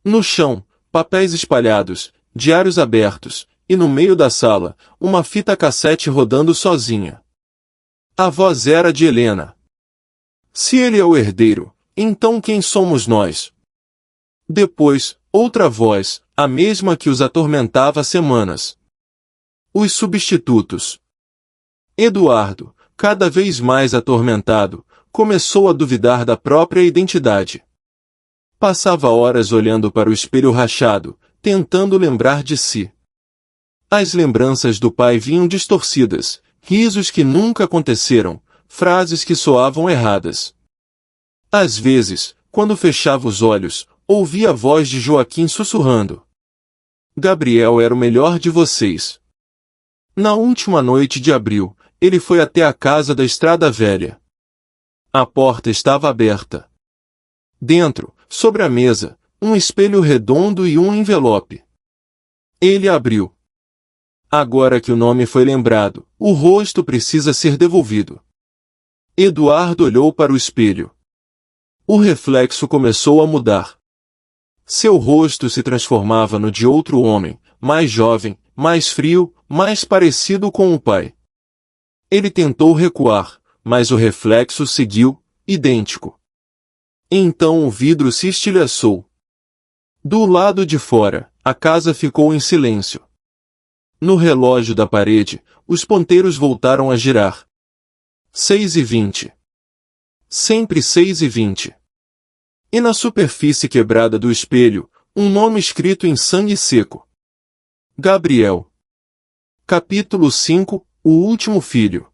No chão, papéis espalhados, diários abertos, e no meio da sala, uma fita cassete rodando sozinha. A voz era de Helena. Se ele é o herdeiro, então quem somos nós? Depois, outra voz, a mesma que os atormentava há semanas. Os substitutos. Eduardo, cada vez mais atormentado, começou a duvidar da própria identidade. Passava horas olhando para o espelho rachado, tentando lembrar de si. As lembranças do pai vinham distorcidas, risos que nunca aconteceram, frases que soavam erradas. Às vezes, quando fechava os olhos, ouvia a voz de Joaquim sussurrando. Gabriel era o melhor de vocês. Na última noite de abril, ele foi até a casa da Estrada Velha. A porta estava aberta. Dentro, sobre a mesa, um espelho redondo e um envelope. Ele abriu. Agora que o nome foi lembrado, o rosto precisa ser devolvido. Eduardo olhou para o espelho. O reflexo começou a mudar. Seu rosto se transformava no de outro homem, mais jovem, mais frio, mais parecido com o pai. Ele tentou recuar, mas o reflexo seguiu, idêntico. Então o vidro se estilhaçou. Do lado de fora, a casa ficou em silêncio. No relógio da parede, os ponteiros voltaram a girar. 6h20. Sempre 6h20. E na superfície quebrada do espelho, um nome escrito em sangue seco. Gabriel. Capítulo 5, O Último Filho.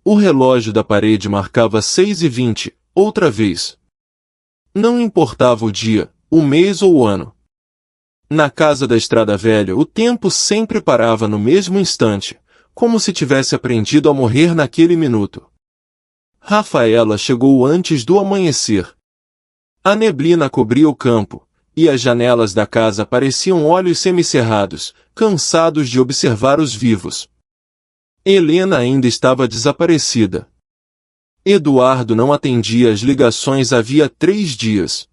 O relógio da parede marcava 6h20, outra vez. Não importava o dia, o mês ou o ano. Na casa da Estrada Velha o tempo sempre parava no mesmo instante, como se tivesse aprendido a morrer naquele minuto. Rafaela chegou antes do amanhecer. A neblina cobria o campo, e as janelas da casa pareciam olhos semicerrados, cansados de observar os vivos. Helena ainda estava desaparecida. Eduardo não atendia as ligações havia 3 dias.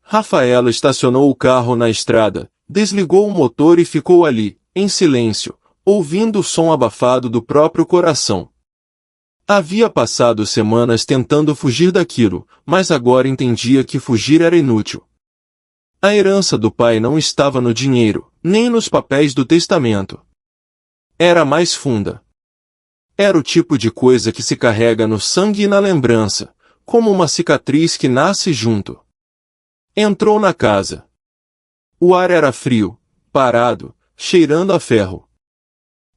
Rafaela estacionou o carro na estrada, desligou o motor e ficou ali, em silêncio, ouvindo o som abafado do próprio coração. Havia passado semanas tentando fugir daquilo, mas agora entendia que fugir era inútil. A herança do pai não estava no dinheiro, nem nos papéis do testamento. Era mais funda. Era o tipo de coisa que se carrega no sangue e na lembrança, como uma cicatriz que nasce junto. Entrou na casa. O ar era frio, parado, cheirando a ferro.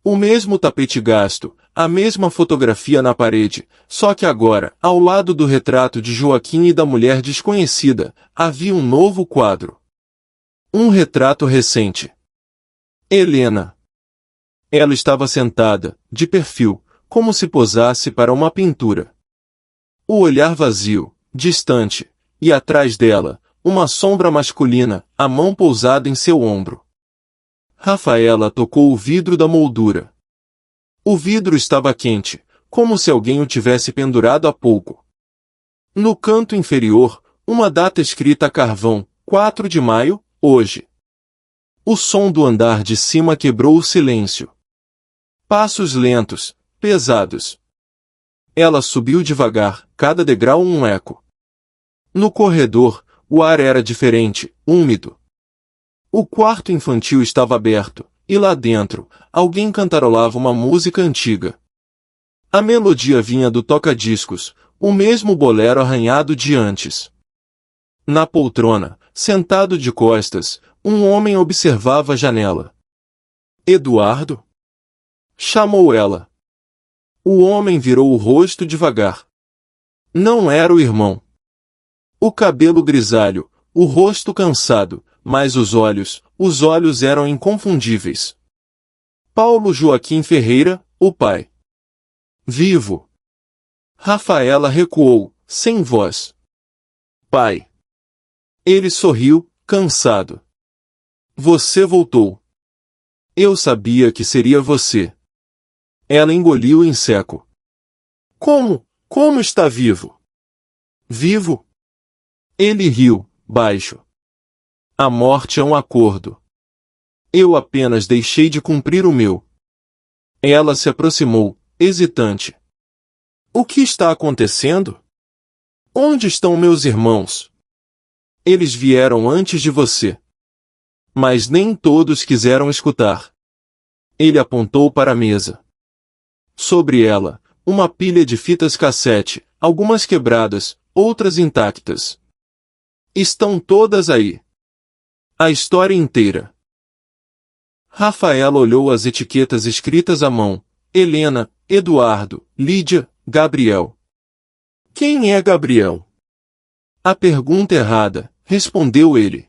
O mesmo tapete gasto, a mesma fotografia na parede, só que agora, ao lado do retrato de Joaquim e da mulher desconhecida, havia um novo quadro. Um retrato recente. Helena. Ela estava sentada, de perfil, como se posasse para uma pintura. O olhar vazio, distante, e atrás dela, uma sombra masculina, a mão pousada em seu ombro. Rafaela tocou o vidro da moldura. O vidro estava quente, como se alguém o tivesse pendurado há pouco. No canto inferior, uma data escrita a carvão, 4 de maio, hoje. O som do andar de cima quebrou o silêncio. Passos lentos, pesados. Ela subiu devagar, cada degrau um eco. No corredor, o ar era diferente, úmido. O quarto infantil estava aberto, e lá dentro, alguém cantarolava uma música antiga. A melodia vinha do toca-discos, o mesmo bolero arranhado de antes. Na poltrona, sentado de costas, um homem observava a janela. Eduardo? Chamou ela. O homem virou o rosto devagar. Não era o irmão. O cabelo grisalho, o rosto cansado, mas os olhos eram inconfundíveis. Paulo Joaquim Ferreira, o pai. Vivo. Rafaela recuou, sem voz. Pai. Ele sorriu, cansado. Você voltou. Eu sabia que seria você. Ela engoliu em seco. Como está vivo? Vivo? Ele riu, baixo. A morte é um acordo. Eu apenas deixei de cumprir o meu. Ela se aproximou, hesitante. O que está acontecendo? Onde estão meus irmãos? Eles vieram antes de você. Mas nem todos quiseram escutar. Ele apontou para a mesa. Sobre ela, uma pilha de fitas cassete, algumas quebradas, outras intactas. Estão todas aí. A história inteira. Rafaela olhou as etiquetas escritas à mão. Helena, Eduardo, Lídia, Gabriel. Quem é Gabriel? A pergunta errada, respondeu ele.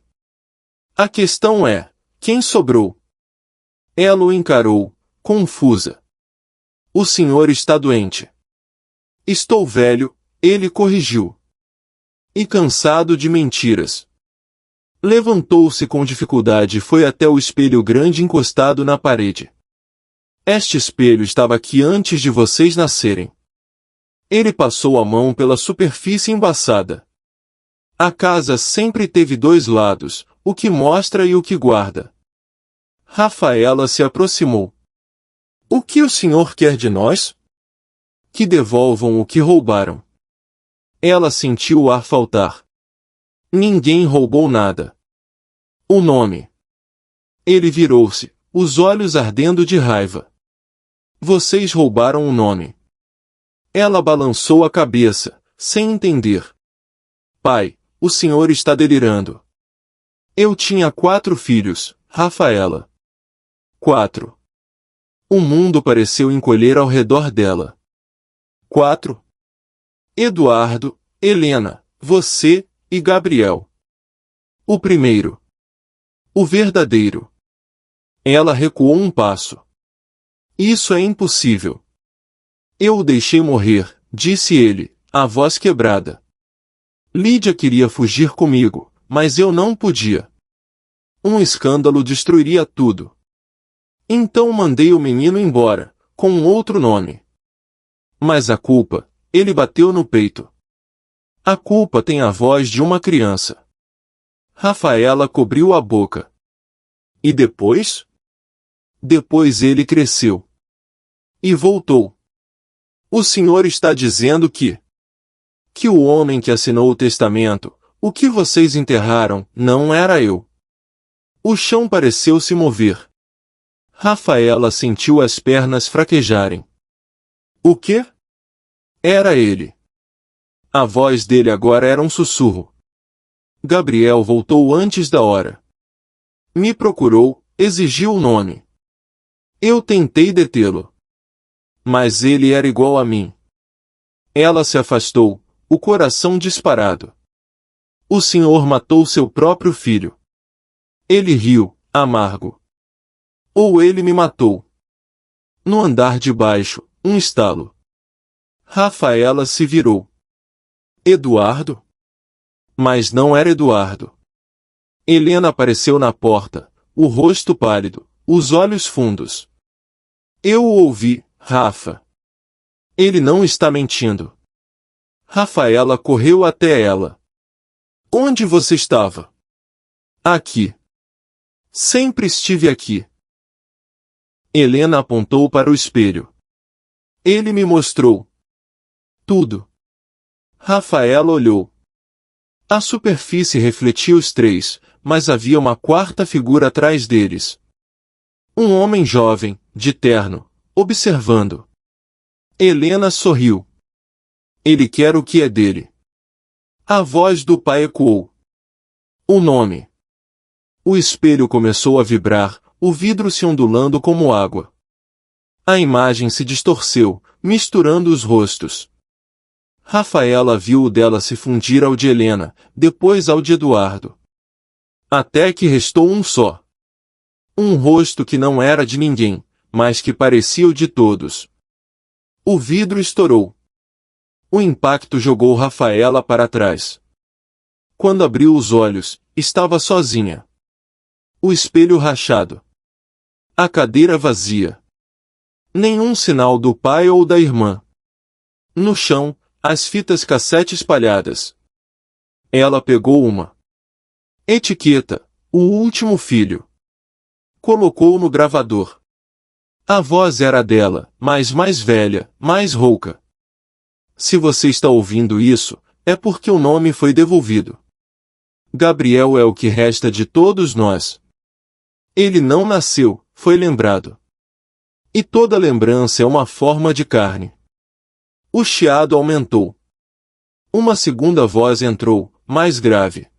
A questão é, quem sobrou? Ela o encarou, confusa. O senhor está doente. Estou velho, ele corrigiu. E cansado de mentiras. Levantou-se com dificuldade e foi até o espelho grande encostado na parede. Este espelho estava aqui antes de vocês nascerem. Ele passou a mão pela superfície embaçada. A casa sempre teve dois lados, o que mostra e o que guarda. Rafaela se aproximou. O que o senhor quer de nós? Que devolvam o que roubaram. Ela sentiu o ar faltar. Ninguém roubou nada. O nome. Ele virou-se, os olhos ardendo de raiva. Vocês roubaram o nome. Ela balançou a cabeça, sem entender. Pai, o senhor está delirando. Eu tinha 4 filhos, Rafaela. 4. O mundo pareceu encolher ao redor dela. 4. Eduardo, Helena, você e Gabriel. O primeiro. O verdadeiro. Ela recuou um passo. Isso é impossível. Eu o deixei morrer, disse ele, a voz quebrada. Lídia queria fugir comigo, mas eu não podia. Um escândalo destruiria tudo. Então mandei o menino embora, com um outro nome. Mas a culpa, ele bateu no peito. A culpa tem a voz de uma criança. Rafaela cobriu a boca. E depois? Depois ele cresceu. E voltou. O senhor está dizendo que o homem que assinou o testamento, o que vocês enterraram, não era eu. O chão pareceu se mover. Rafaela sentiu as pernas fraquejarem. O quê? Era ele. A voz dele agora era um sussurro. Gabriel voltou antes da hora. Me procurou, exigiu o nome. Eu tentei detê-lo. Mas ele era igual a mim. Ela se afastou, o coração disparado. O senhor matou seu próprio filho. Ele riu, amargo. Ou ele me matou. No andar de baixo, um estalo. Rafaela se virou. Eduardo? Mas não era Eduardo. Helena apareceu na porta, o rosto pálido, os olhos fundos. Eu o ouvi, Rafa. Ele não está mentindo. Rafaela correu até ela. Onde você estava? Aqui. Sempre estive aqui. Helena apontou para o espelho. Ele me mostrou tudo. Rafaela olhou. A superfície refletia os três, mas havia uma quarta figura atrás deles. Um homem jovem, de terno, observando. Helena sorriu. Ele quer o que é dele. A voz do pai ecoou. O nome. O espelho começou a vibrar, o vidro se ondulando como água. A imagem se distorceu, misturando os rostos. Rafaela viu o dela se fundir ao de Helena, depois ao de Eduardo. Até que restou um só. Um rosto que não era de ninguém, mas que parecia o de todos. O vidro estourou. O impacto jogou Rafaela para trás. Quando abriu os olhos, estava sozinha. O espelho rachado. A cadeira vazia. Nenhum sinal do pai ou da irmã. No chão, as fitas cassete espalhadas. Ela pegou uma. Etiqueta, o último filho. Colocou no gravador. A voz era dela, mas mais velha, mais rouca. Se você está ouvindo isso, é porque o nome foi devolvido. Gabriel é o que resta de todos nós. Ele não nasceu, foi lembrado. E toda lembrança é uma forma de carne. O chiado aumentou. Uma segunda voz entrou, mais grave.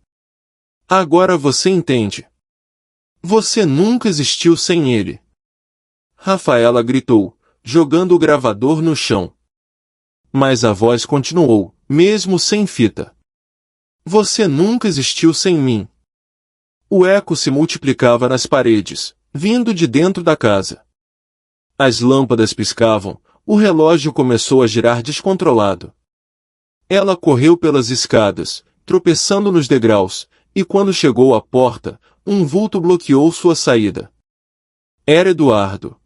Agora você entende. Você nunca existiu sem ele. Rafaela gritou, jogando o gravador no chão. Mas a voz continuou, mesmo sem fita. Você nunca existiu sem mim. O eco se multiplicava nas paredes, vindo de dentro da casa. As lâmpadas piscavam, o relógio começou a girar descontrolado. Ela correu pelas escadas, tropeçando nos degraus, e quando chegou à porta, um vulto bloqueou sua saída. Era Eduardo.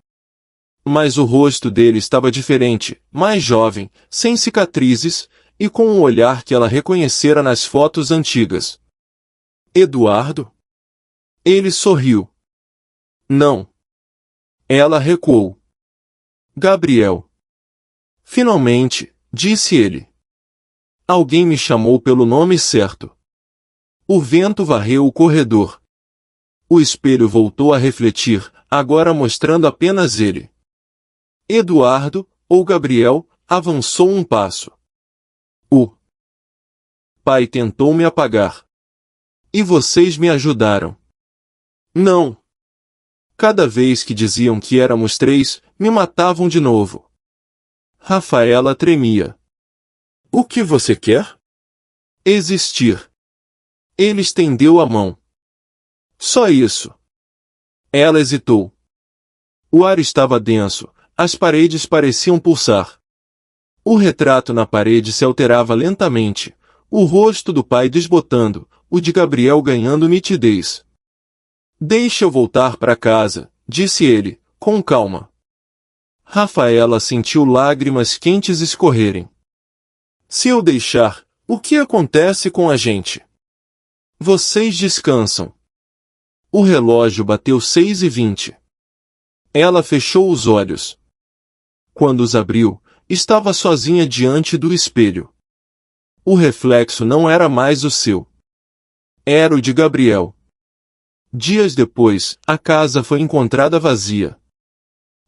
Mas o rosto dele estava diferente, mais jovem, sem cicatrizes, e com um olhar que ela reconhecera nas fotos antigas. Eduardo? Ele sorriu. Não. Ela recuou. Gabriel. Finalmente, disse ele. Alguém me chamou pelo nome certo. O vento varreu o corredor. O espelho voltou a refletir, agora mostrando apenas ele. Eduardo, ou Gabriel, avançou um passo. O pai tentou me apagar. E vocês me ajudaram. Não. Cada vez que diziam que éramos três, me matavam de novo. Rafaela tremia. O que você quer? Existir. Ele estendeu a mão. Só isso. Ela hesitou. O ar estava denso, as paredes pareciam pulsar. O retrato na parede se alterava lentamente, o rosto do pai desbotando, o de Gabriel ganhando nitidez. Deixa eu voltar para casa, disse ele, com calma. Rafaela sentiu lágrimas quentes escorrerem. Se eu deixar, o que acontece com a gente? Vocês descansam. O relógio bateu 6h20. Ela fechou os olhos. Quando os abriu, estava sozinha diante do espelho. O reflexo não era mais o seu. Era o de Gabriel. Dias depois, a casa foi encontrada vazia.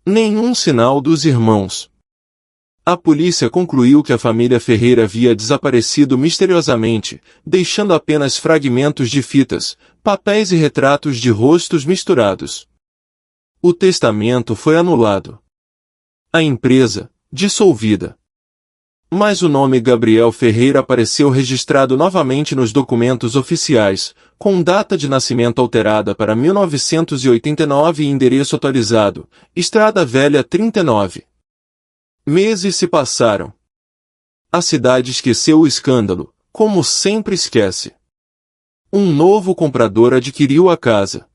Nenhum sinal dos irmãos. A polícia concluiu que a família Ferreira havia desaparecido misteriosamente, deixando apenas fragmentos de fitas, papéis e retratos de rostos misturados. O testamento foi anulado. A empresa, dissolvida. Mas o nome Gabriel Ferreira apareceu registrado novamente nos documentos oficiais, com data de nascimento alterada para 1989 e endereço atualizado, Estrada Velha 39. Meses se passaram. A cidade esqueceu o escândalo, como sempre esquece. Um novo comprador adquiriu a casa.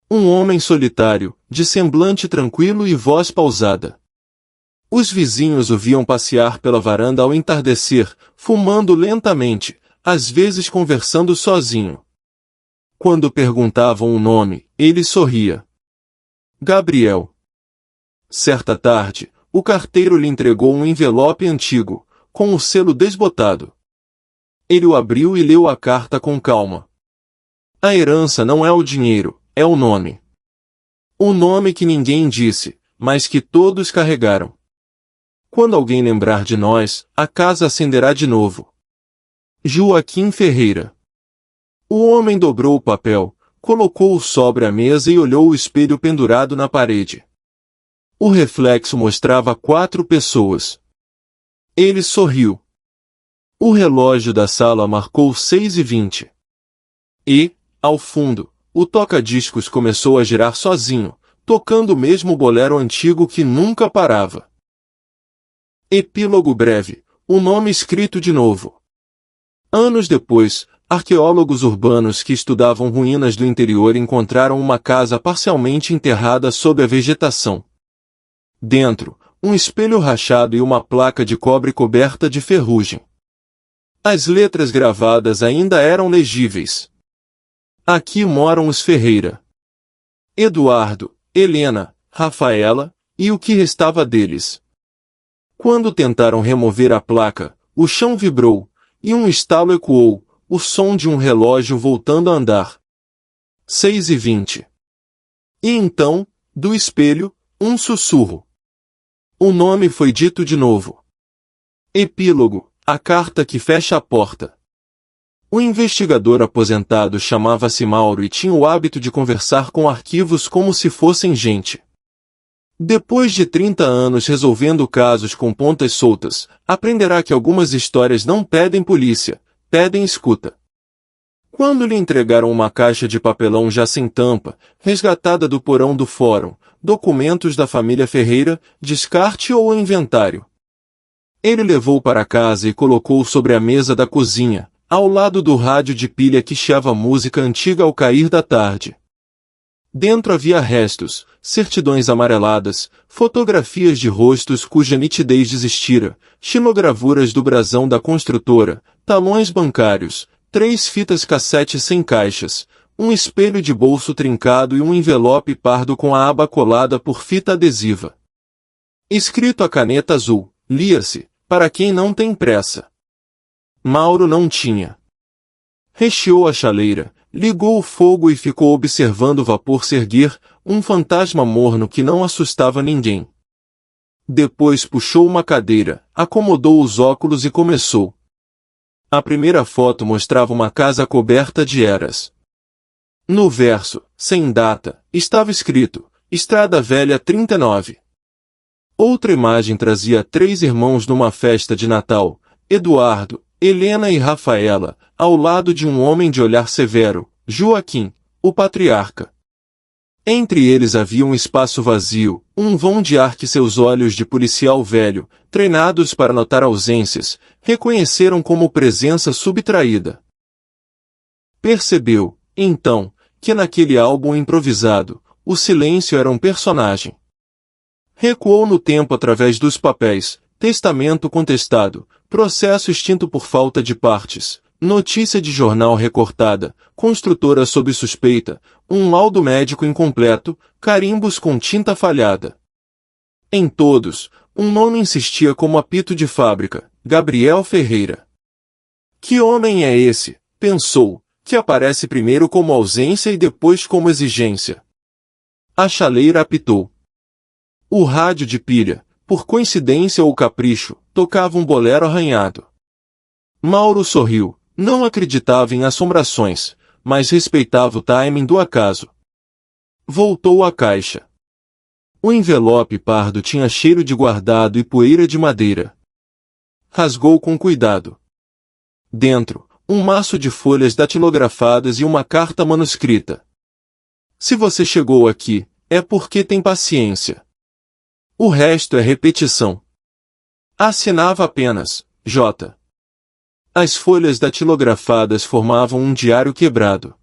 Um homem solitário, de semblante tranquilo e voz pausada. Os vizinhos o viam passear pela varanda ao entardecer, fumando lentamente, às vezes conversando sozinho. Quando perguntavam o nome, ele sorria. Gabriel. Certa tarde, o carteiro lhe entregou um envelope antigo, com o selo desbotado. Ele o abriu e leu a carta com calma. A herança não é o dinheiro, é o nome. O nome que ninguém disse, mas que todos carregaram. Quando alguém lembrar de nós, a casa acenderá de novo. Joaquim Ferreira. O homem dobrou o papel, colocou-o sobre a mesa e olhou o espelho pendurado na parede. O reflexo mostrava 4 pessoas. Ele sorriu. O relógio da sala marcou 6h20. E, ao fundo, o toca-discos começou a girar sozinho, tocando o mesmo bolero antigo que nunca parava. Epílogo breve, o nome escrito de novo. Anos depois, arqueólogos urbanos que estudavam ruínas do interior encontraram uma casa parcialmente enterrada sob a vegetação. Dentro, um espelho rachado e uma placa de cobre coberta de ferrugem. As letras gravadas ainda eram legíveis. Aqui moram os Ferreira. Eduardo, Helena, Rafaela, e o que restava deles. Quando tentaram remover a placa, o chão vibrou, e um estalo ecoou, o som de um relógio voltando a andar. 6h20. E então, do espelho, um sussurro. O nome foi dito de novo. Epílogo, a carta que fecha a porta. O investigador aposentado chamava-se Mauro e tinha o hábito de conversar com arquivos como se fossem gente. Depois de 30 anos resolvendo casos com pontas soltas, aprenderá que algumas histórias não pedem polícia, pedem escuta. Quando lhe entregaram uma caixa de papelão já sem tampa, resgatada do porão do fórum, documentos da família Ferreira, descarte ou inventário. Ele levou para casa e colocou sobre a mesa da cozinha, ao lado do rádio de pilha que chiava música antiga ao cair da tarde. Dentro havia restos, certidões amareladas, fotografias de rostos cuja nitidez desistira, xilogravuras do brasão da construtora, talões bancários, 3 fitas cassete sem caixas, um espelho de bolso trincado e um envelope pardo com a aba colada por fita adesiva. Escrito a caneta azul, lia-se, para quem não tem pressa. Mauro não tinha. Recheou a chaleira, ligou o fogo e ficou observando o vapor se erguer, um fantasma morno que não assustava ninguém. Depois puxou uma cadeira, acomodou os óculos e começou. A primeira foto mostrava uma casa coberta de eras. No verso, sem data, estava escrito, Estrada Velha 39. Outra imagem trazia 3 irmãos numa festa de Natal, Eduardo, Helena e Rafaela, ao lado de um homem de olhar severo, Joaquim, o patriarca. Entre eles havia um espaço vazio, um vão de ar que seus olhos de policial velho, treinados para notar ausências, reconheceram como presença subtraída. Percebeu, então, que naquele álbum improvisado, o silêncio era um personagem. Recuou no tempo através dos papéis, testamento contestado, processo extinto por falta de partes, notícia de jornal recortada, construtora sob suspeita, um laudo médico incompleto, carimbos com tinta falhada. Em todos, Um nome insistia como apito de fábrica: Gabriel Ferreira. Que homem é esse, pensou, que aparece primeiro como ausência e depois como exigência? A chaleira apitou. O rádio de pilha, por coincidência ou capricho, tocava um bolero arranhado. Mauro sorriu, não acreditava em assombrações, mas respeitava o timing do acaso. Voltou à caixa. O envelope pardo tinha cheiro de guardado e poeira de madeira. Rasgou com cuidado. Dentro, um maço de folhas datilografadas e uma carta manuscrita. Se você chegou aqui, é porque tem paciência. O resto é repetição. Assinava apenas, J. As folhas datilografadas formavam um diário quebrado.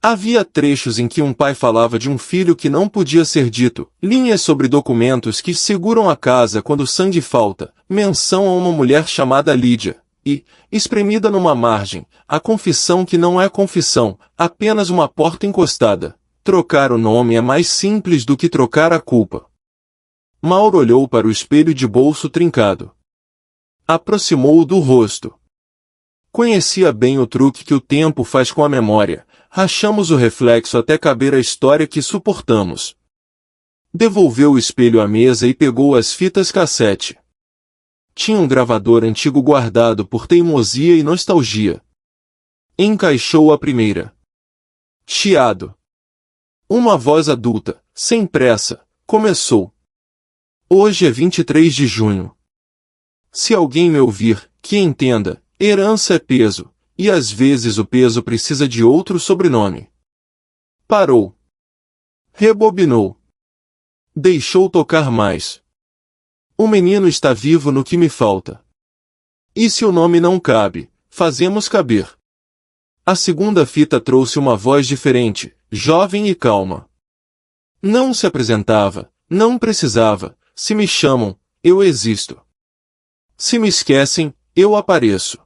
Havia trechos em que um pai falava de um filho que não podia ser dito, linhas sobre documentos que seguram a casa quando sangue falta, menção a uma mulher chamada Lídia, e, espremida numa margem, a confissão que não é confissão, apenas uma porta encostada. Trocar o nome é mais simples do que trocar a culpa. Mauro olhou para o espelho de bolso trincado. Aproximou-o do rosto. Conhecia bem o truque que o tempo faz com a memória. Rachamos o reflexo até caber a história que suportamos. Devolveu o espelho à mesa e pegou as fitas cassete. Tinha um gravador antigo guardado por teimosia e nostalgia. Encaixou a primeira. Chiado. Uma voz adulta, sem pressa, começou. Hoje é 23 de junho. Se alguém me ouvir, que entenda, herança é peso, e às vezes o peso precisa de outro sobrenome. Parou. Rebobinou. Deixou tocar mais. O menino está vivo no que me falta. E se o nome não cabe, fazemos caber. A segunda fita trouxe uma voz diferente, jovem e calma. Não se apresentava, não precisava. Se me chamam, eu existo. Se me esquecem, eu apareço.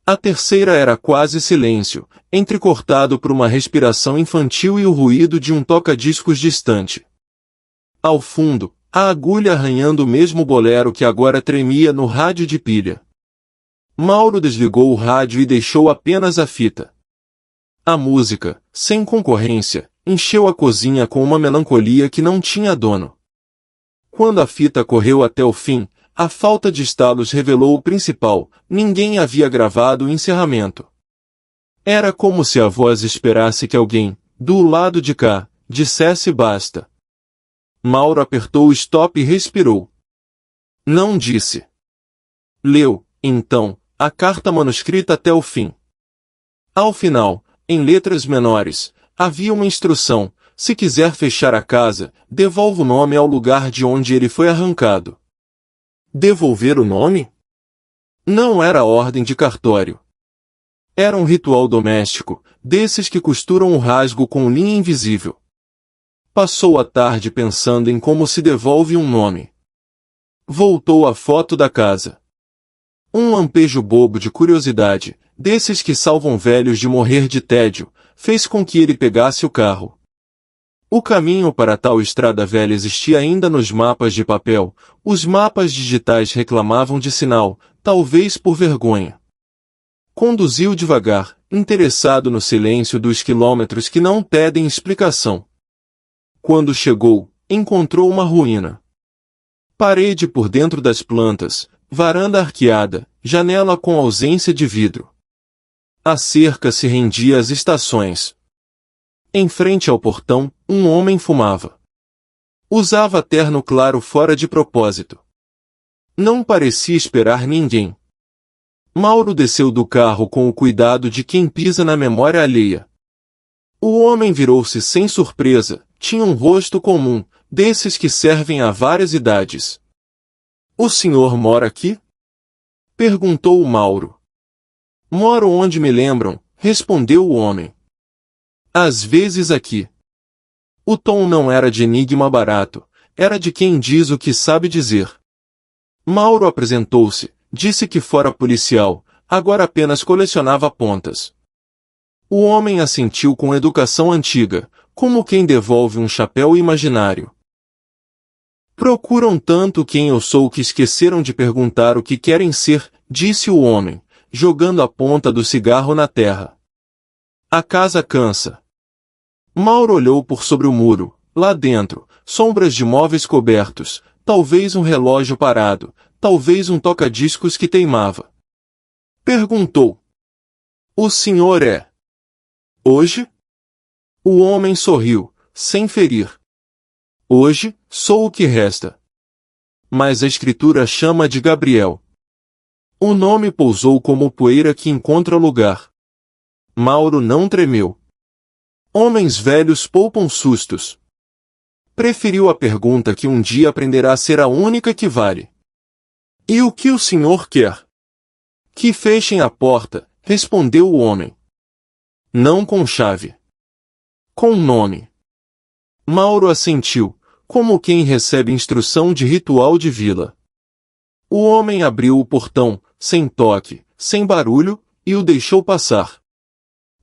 A terceira era quase silêncio, entrecortado por uma respiração infantil e o ruído de um toca-discos distante. Ao fundo, a agulha arranhando o mesmo bolero que agora tremia no rádio de pilha. Mauro desligou o rádio e deixou apenas a fita. A música, sem concorrência, encheu a cozinha com uma melancolia que não tinha dono. Quando a fita correu até o fim, a falta de estalos revelou o principal: ninguém havia gravado o encerramento. Era como se a voz esperasse que alguém, do lado de cá, dissesse basta. Mauro apertou o stop e respirou. Não disse. Leu, então, a carta manuscrita até o fim. Ao final, em letras menores, havia uma instrução: se quiser fechar a casa, devolva o nome ao lugar de onde ele foi arrancado. Devolver o nome? Não era ordem de cartório. Era um ritual doméstico, desses que costuram o rasgo com linha invisível. Passou a tarde pensando em como se devolve um nome. Voltou à foto da casa. Um lampejo bobo de curiosidade, desses que salvam velhos de morrer de tédio, fez com que ele pegasse o carro. O caminho para tal estrada velha existia ainda nos mapas de papel. Os mapas digitais reclamavam de sinal, talvez por vergonha. Conduziu devagar, interessado no silêncio dos quilômetros que não pedem explicação. Quando chegou, encontrou uma ruína. Parede por dentro das plantas, varanda arqueada, janela com ausência de vidro. A cerca se rendia às estações. Em frente ao portão, um homem fumava. Usava terno claro fora de propósito. Não parecia esperar ninguém. Mauro desceu do carro com o cuidado de quem pisa na memória alheia. O homem virou-se sem surpresa, tinha um rosto comum, desses que servem a várias idades. O senhor mora aqui? Perguntou o Mauro. Moro onde me lembram, respondeu o homem. Às vezes aqui. O tom não era de enigma barato, era de quem diz o que sabe dizer. Mauro apresentou-se, disse que fora policial, agora apenas colecionava pontas. O homem assentiu com educação antiga, como quem devolve um chapéu imaginário. Procuram tanto quem eu sou que esqueceram de perguntar o que querem ser, disse o homem, jogando a ponta do cigarro na terra. A casa cansa. Mauro olhou por sobre o muro. Lá dentro, sombras de móveis cobertos, talvez um relógio parado, talvez um toca-discos que teimava. Perguntou. O senhor é? Hoje? O homem sorriu, sem ferir. Hoje, sou o que resta. Mas a escritura chama de Gabriel. O nome pousou como poeira que encontra lugar. Mauro não tremeu. Homens velhos poupam sustos. Preferiu a pergunta que um dia aprenderá a ser a única que vale. E o que o senhor quer? Que fechem a porta, respondeu o homem. Não com chave. Com nome. Mauro assentiu, como quem recebe instrução de ritual de vila. O homem abriu o portão, sem toque, sem barulho, e o deixou passar.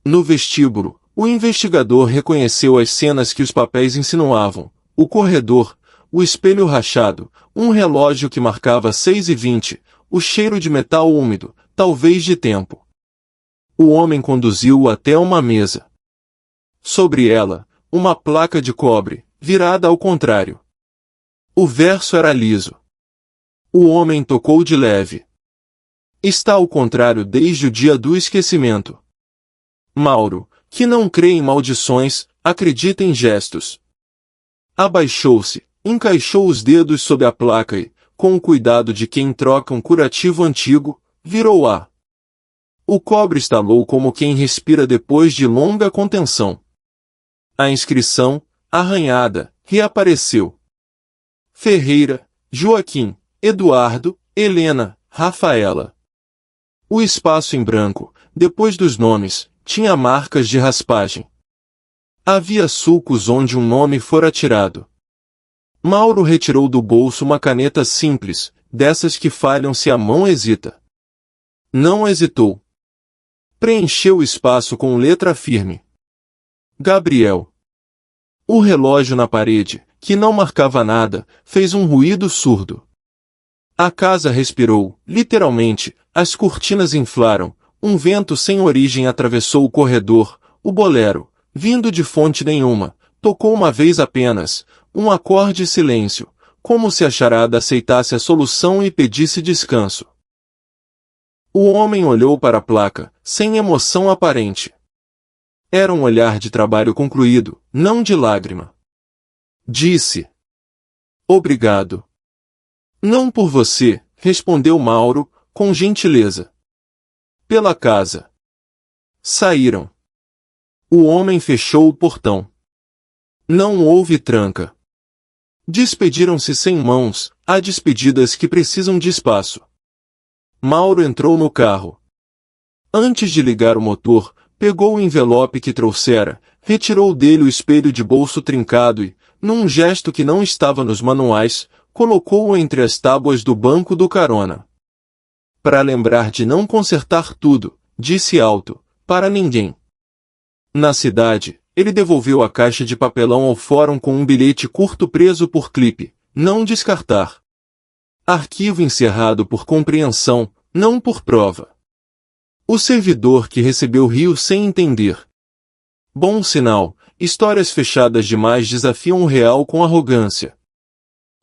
No vestíbulo, o investigador reconheceu as cenas que os papéis insinuavam: o corredor, o espelho rachado, um relógio que marcava 6h20, o cheiro de metal úmido, talvez de tempo. O homem conduziu-o até uma mesa. Sobre ela, uma placa de cobre, virada ao contrário. O verso era liso. O homem tocou de leve. Está ao contrário desde o dia do esquecimento. Mauro, que não crê em maldições, acredita em gestos. Abaixou-se, encaixou os dedos sob a placa e, com o cuidado de quem troca um curativo antigo, virou-a. O cobre estalou como quem respira depois de longa contenção. A inscrição, arranhada, reapareceu. Ferreira, Joaquim, Eduardo, Helena, Rafaela. O espaço em branco, depois dos nomes, tinha marcas de raspagem. Havia sulcos onde um nome fora tirado. Mauro retirou do bolso uma caneta simples, dessas que falham se a mão hesita. Não hesitou. Preencheu o espaço com letra firme. Gabriel. O relógio na parede, que não marcava nada, fez um ruído surdo. A casa respirou, literalmente, as cortinas inflaram, um vento sem origem atravessou o corredor, o bolero, vindo de fonte nenhuma, tocou uma vez apenas, um acorde e silêncio, como se a charada aceitasse a solução e pedisse descanso. O homem olhou para a placa, sem emoção aparente. Era um olhar de trabalho concluído, não de lágrima. Disse. Obrigado. Não por você, respondeu Mauro, com gentileza. Pela casa. Saíram. O homem fechou o portão. Não houve tranca. Despediram-se sem mãos, há despedidas que precisam de espaço. Mauro entrou no carro. Antes de ligar o motor, pegou o envelope que trouxera, retirou dele o espelho de bolso trincado e, num gesto que não estava nos manuais, colocou-o entre as tábuas do banco do carona. Para lembrar de não consertar tudo, disse alto, para ninguém. Na cidade, ele devolveu a caixa de papelão ao fórum com um bilhete curto preso por clipe, não descartar. Arquivo encerrado por compreensão, não por prova. O servidor que recebeu riu sem entender. Bom sinal, histórias fechadas demais desafiam o real com arrogância.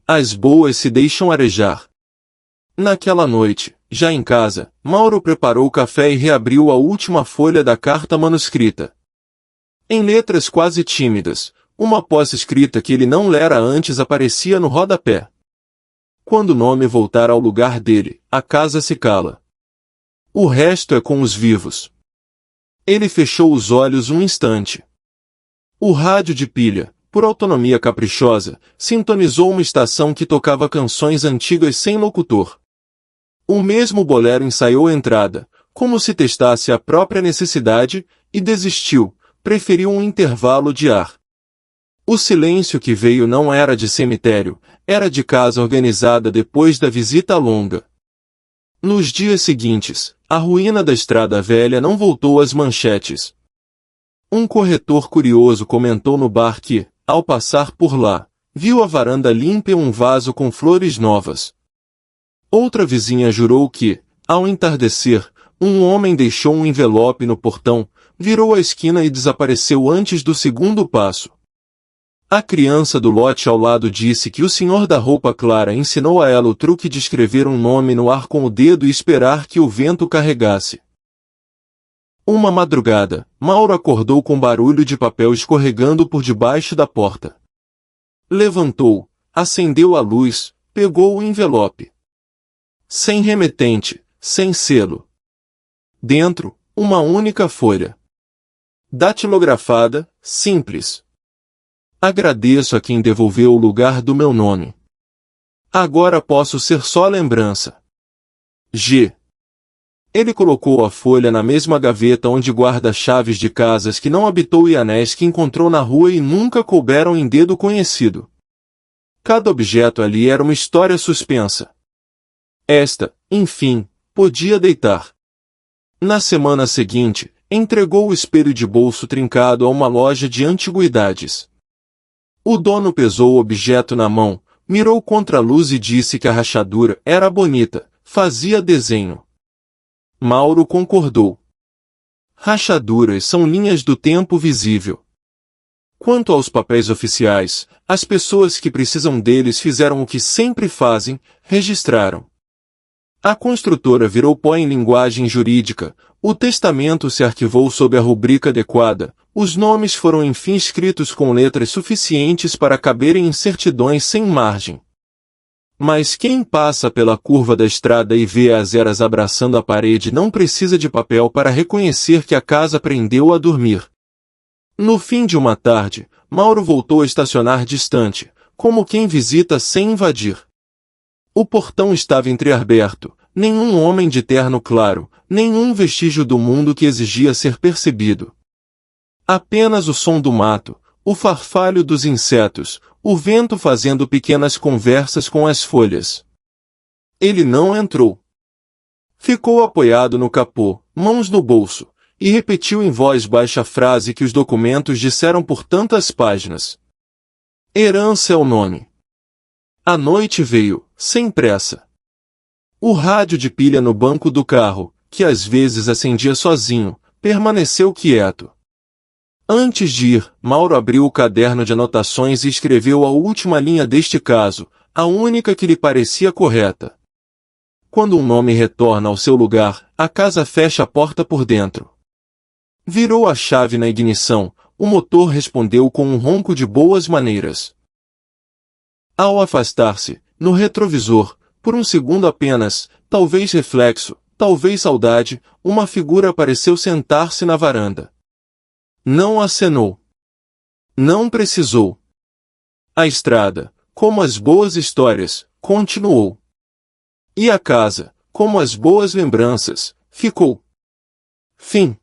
As boas se deixam arejar. Naquela noite, já em casa, Mauro preparou o café e reabriu a última folha da carta manuscrita. Em letras quase tímidas, uma pós-escrita que ele não lera antes aparecia no rodapé. Quando o nome voltar ao lugar dele, a casa se cala. O resto é com os vivos. Ele fechou os olhos um instante. O rádio de pilha, por autonomia caprichosa, sintonizou uma estação que tocava canções antigas sem locutor. O mesmo bolero ensaiou a entrada, como se testasse a própria necessidade, e desistiu, preferiu um intervalo de ar. O silêncio que veio não era de cemitério, era de casa organizada depois da visita longa. Nos dias seguintes, a ruína da estrada velha não voltou às manchetes. Um corretor curioso comentou no bar que, ao passar por lá, viu a varanda limpa e um vaso com flores novas. Outra vizinha jurou que, ao entardecer, um homem deixou um envelope no portão, virou a esquina e desapareceu antes do segundo passo. A criança do lote ao lado disse que o senhor da roupa clara ensinou a ela o truque de escrever um nome no ar com o dedo e esperar que o vento carregasse. Uma madrugada, Mauro acordou com barulho de papel escorregando por debaixo da porta. Levantou, acendeu a luz, pegou o envelope. Sem remetente, sem selo. Dentro, uma única folha. Datilografada, simples. Agradeço a quem devolveu o lugar do meu nome. Agora posso ser só lembrança. G. Ele colocou a folha na mesma gaveta onde guarda chaves de casas que não habitou e anéis que encontrou na rua e nunca couberam em dedo conhecido. Cada objeto ali era uma história suspensa. Esta, enfim, podia deitar. Na semana seguinte, entregou o espelho de bolso trincado a uma loja de antiguidades. O dono pesou o objeto na mão, mirou contra a luz e disse que a rachadura era bonita, fazia desenho. Mauro concordou. Rachaduras são linhas do tempo visível. Quanto aos papéis oficiais, as pessoas que precisam deles fizeram o que sempre fazem, registraram. A construtora virou pó em linguagem jurídica, o testamento se arquivou sob a rubrica adequada, os nomes foram enfim escritos com letras suficientes para caberem em certidões sem margem. Mas quem passa pela curva da estrada e vê as eras abraçando a parede não precisa de papel para reconhecer que a casa prendeu a dormir. No fim de uma tarde, Mauro voltou a estacionar distante, como quem visita sem invadir. O portão estava entreaberto, nenhum homem de terno claro, nenhum vestígio do mundo que exigia ser percebido. Apenas o som do mato, o farfalho dos insetos, o vento fazendo pequenas conversas com as folhas. Ele não entrou. Ficou apoiado no capô, mãos no bolso, e repetiu em voz baixa a frase que os documentos disseram por tantas páginas. Herança é o nome. A noite veio, sem pressa. O rádio de pilha no banco do carro, que às vezes acendia sozinho, permaneceu quieto. Antes de ir, Mauro abriu o caderno de anotações e escreveu a última linha deste caso, a única que lhe parecia correta. Quando um nome retorna ao seu lugar, a casa fecha a porta por dentro. Virou a chave na ignição, o motor respondeu com um ronco de boas maneiras. Ao afastar-se, no retrovisor, por um segundo apenas, talvez reflexo, talvez saudade, uma figura apareceu sentar-se na varanda. Não acenou. Não precisou. A estrada, como as boas histórias, continuou. E a casa, como as boas lembranças, ficou. Fim.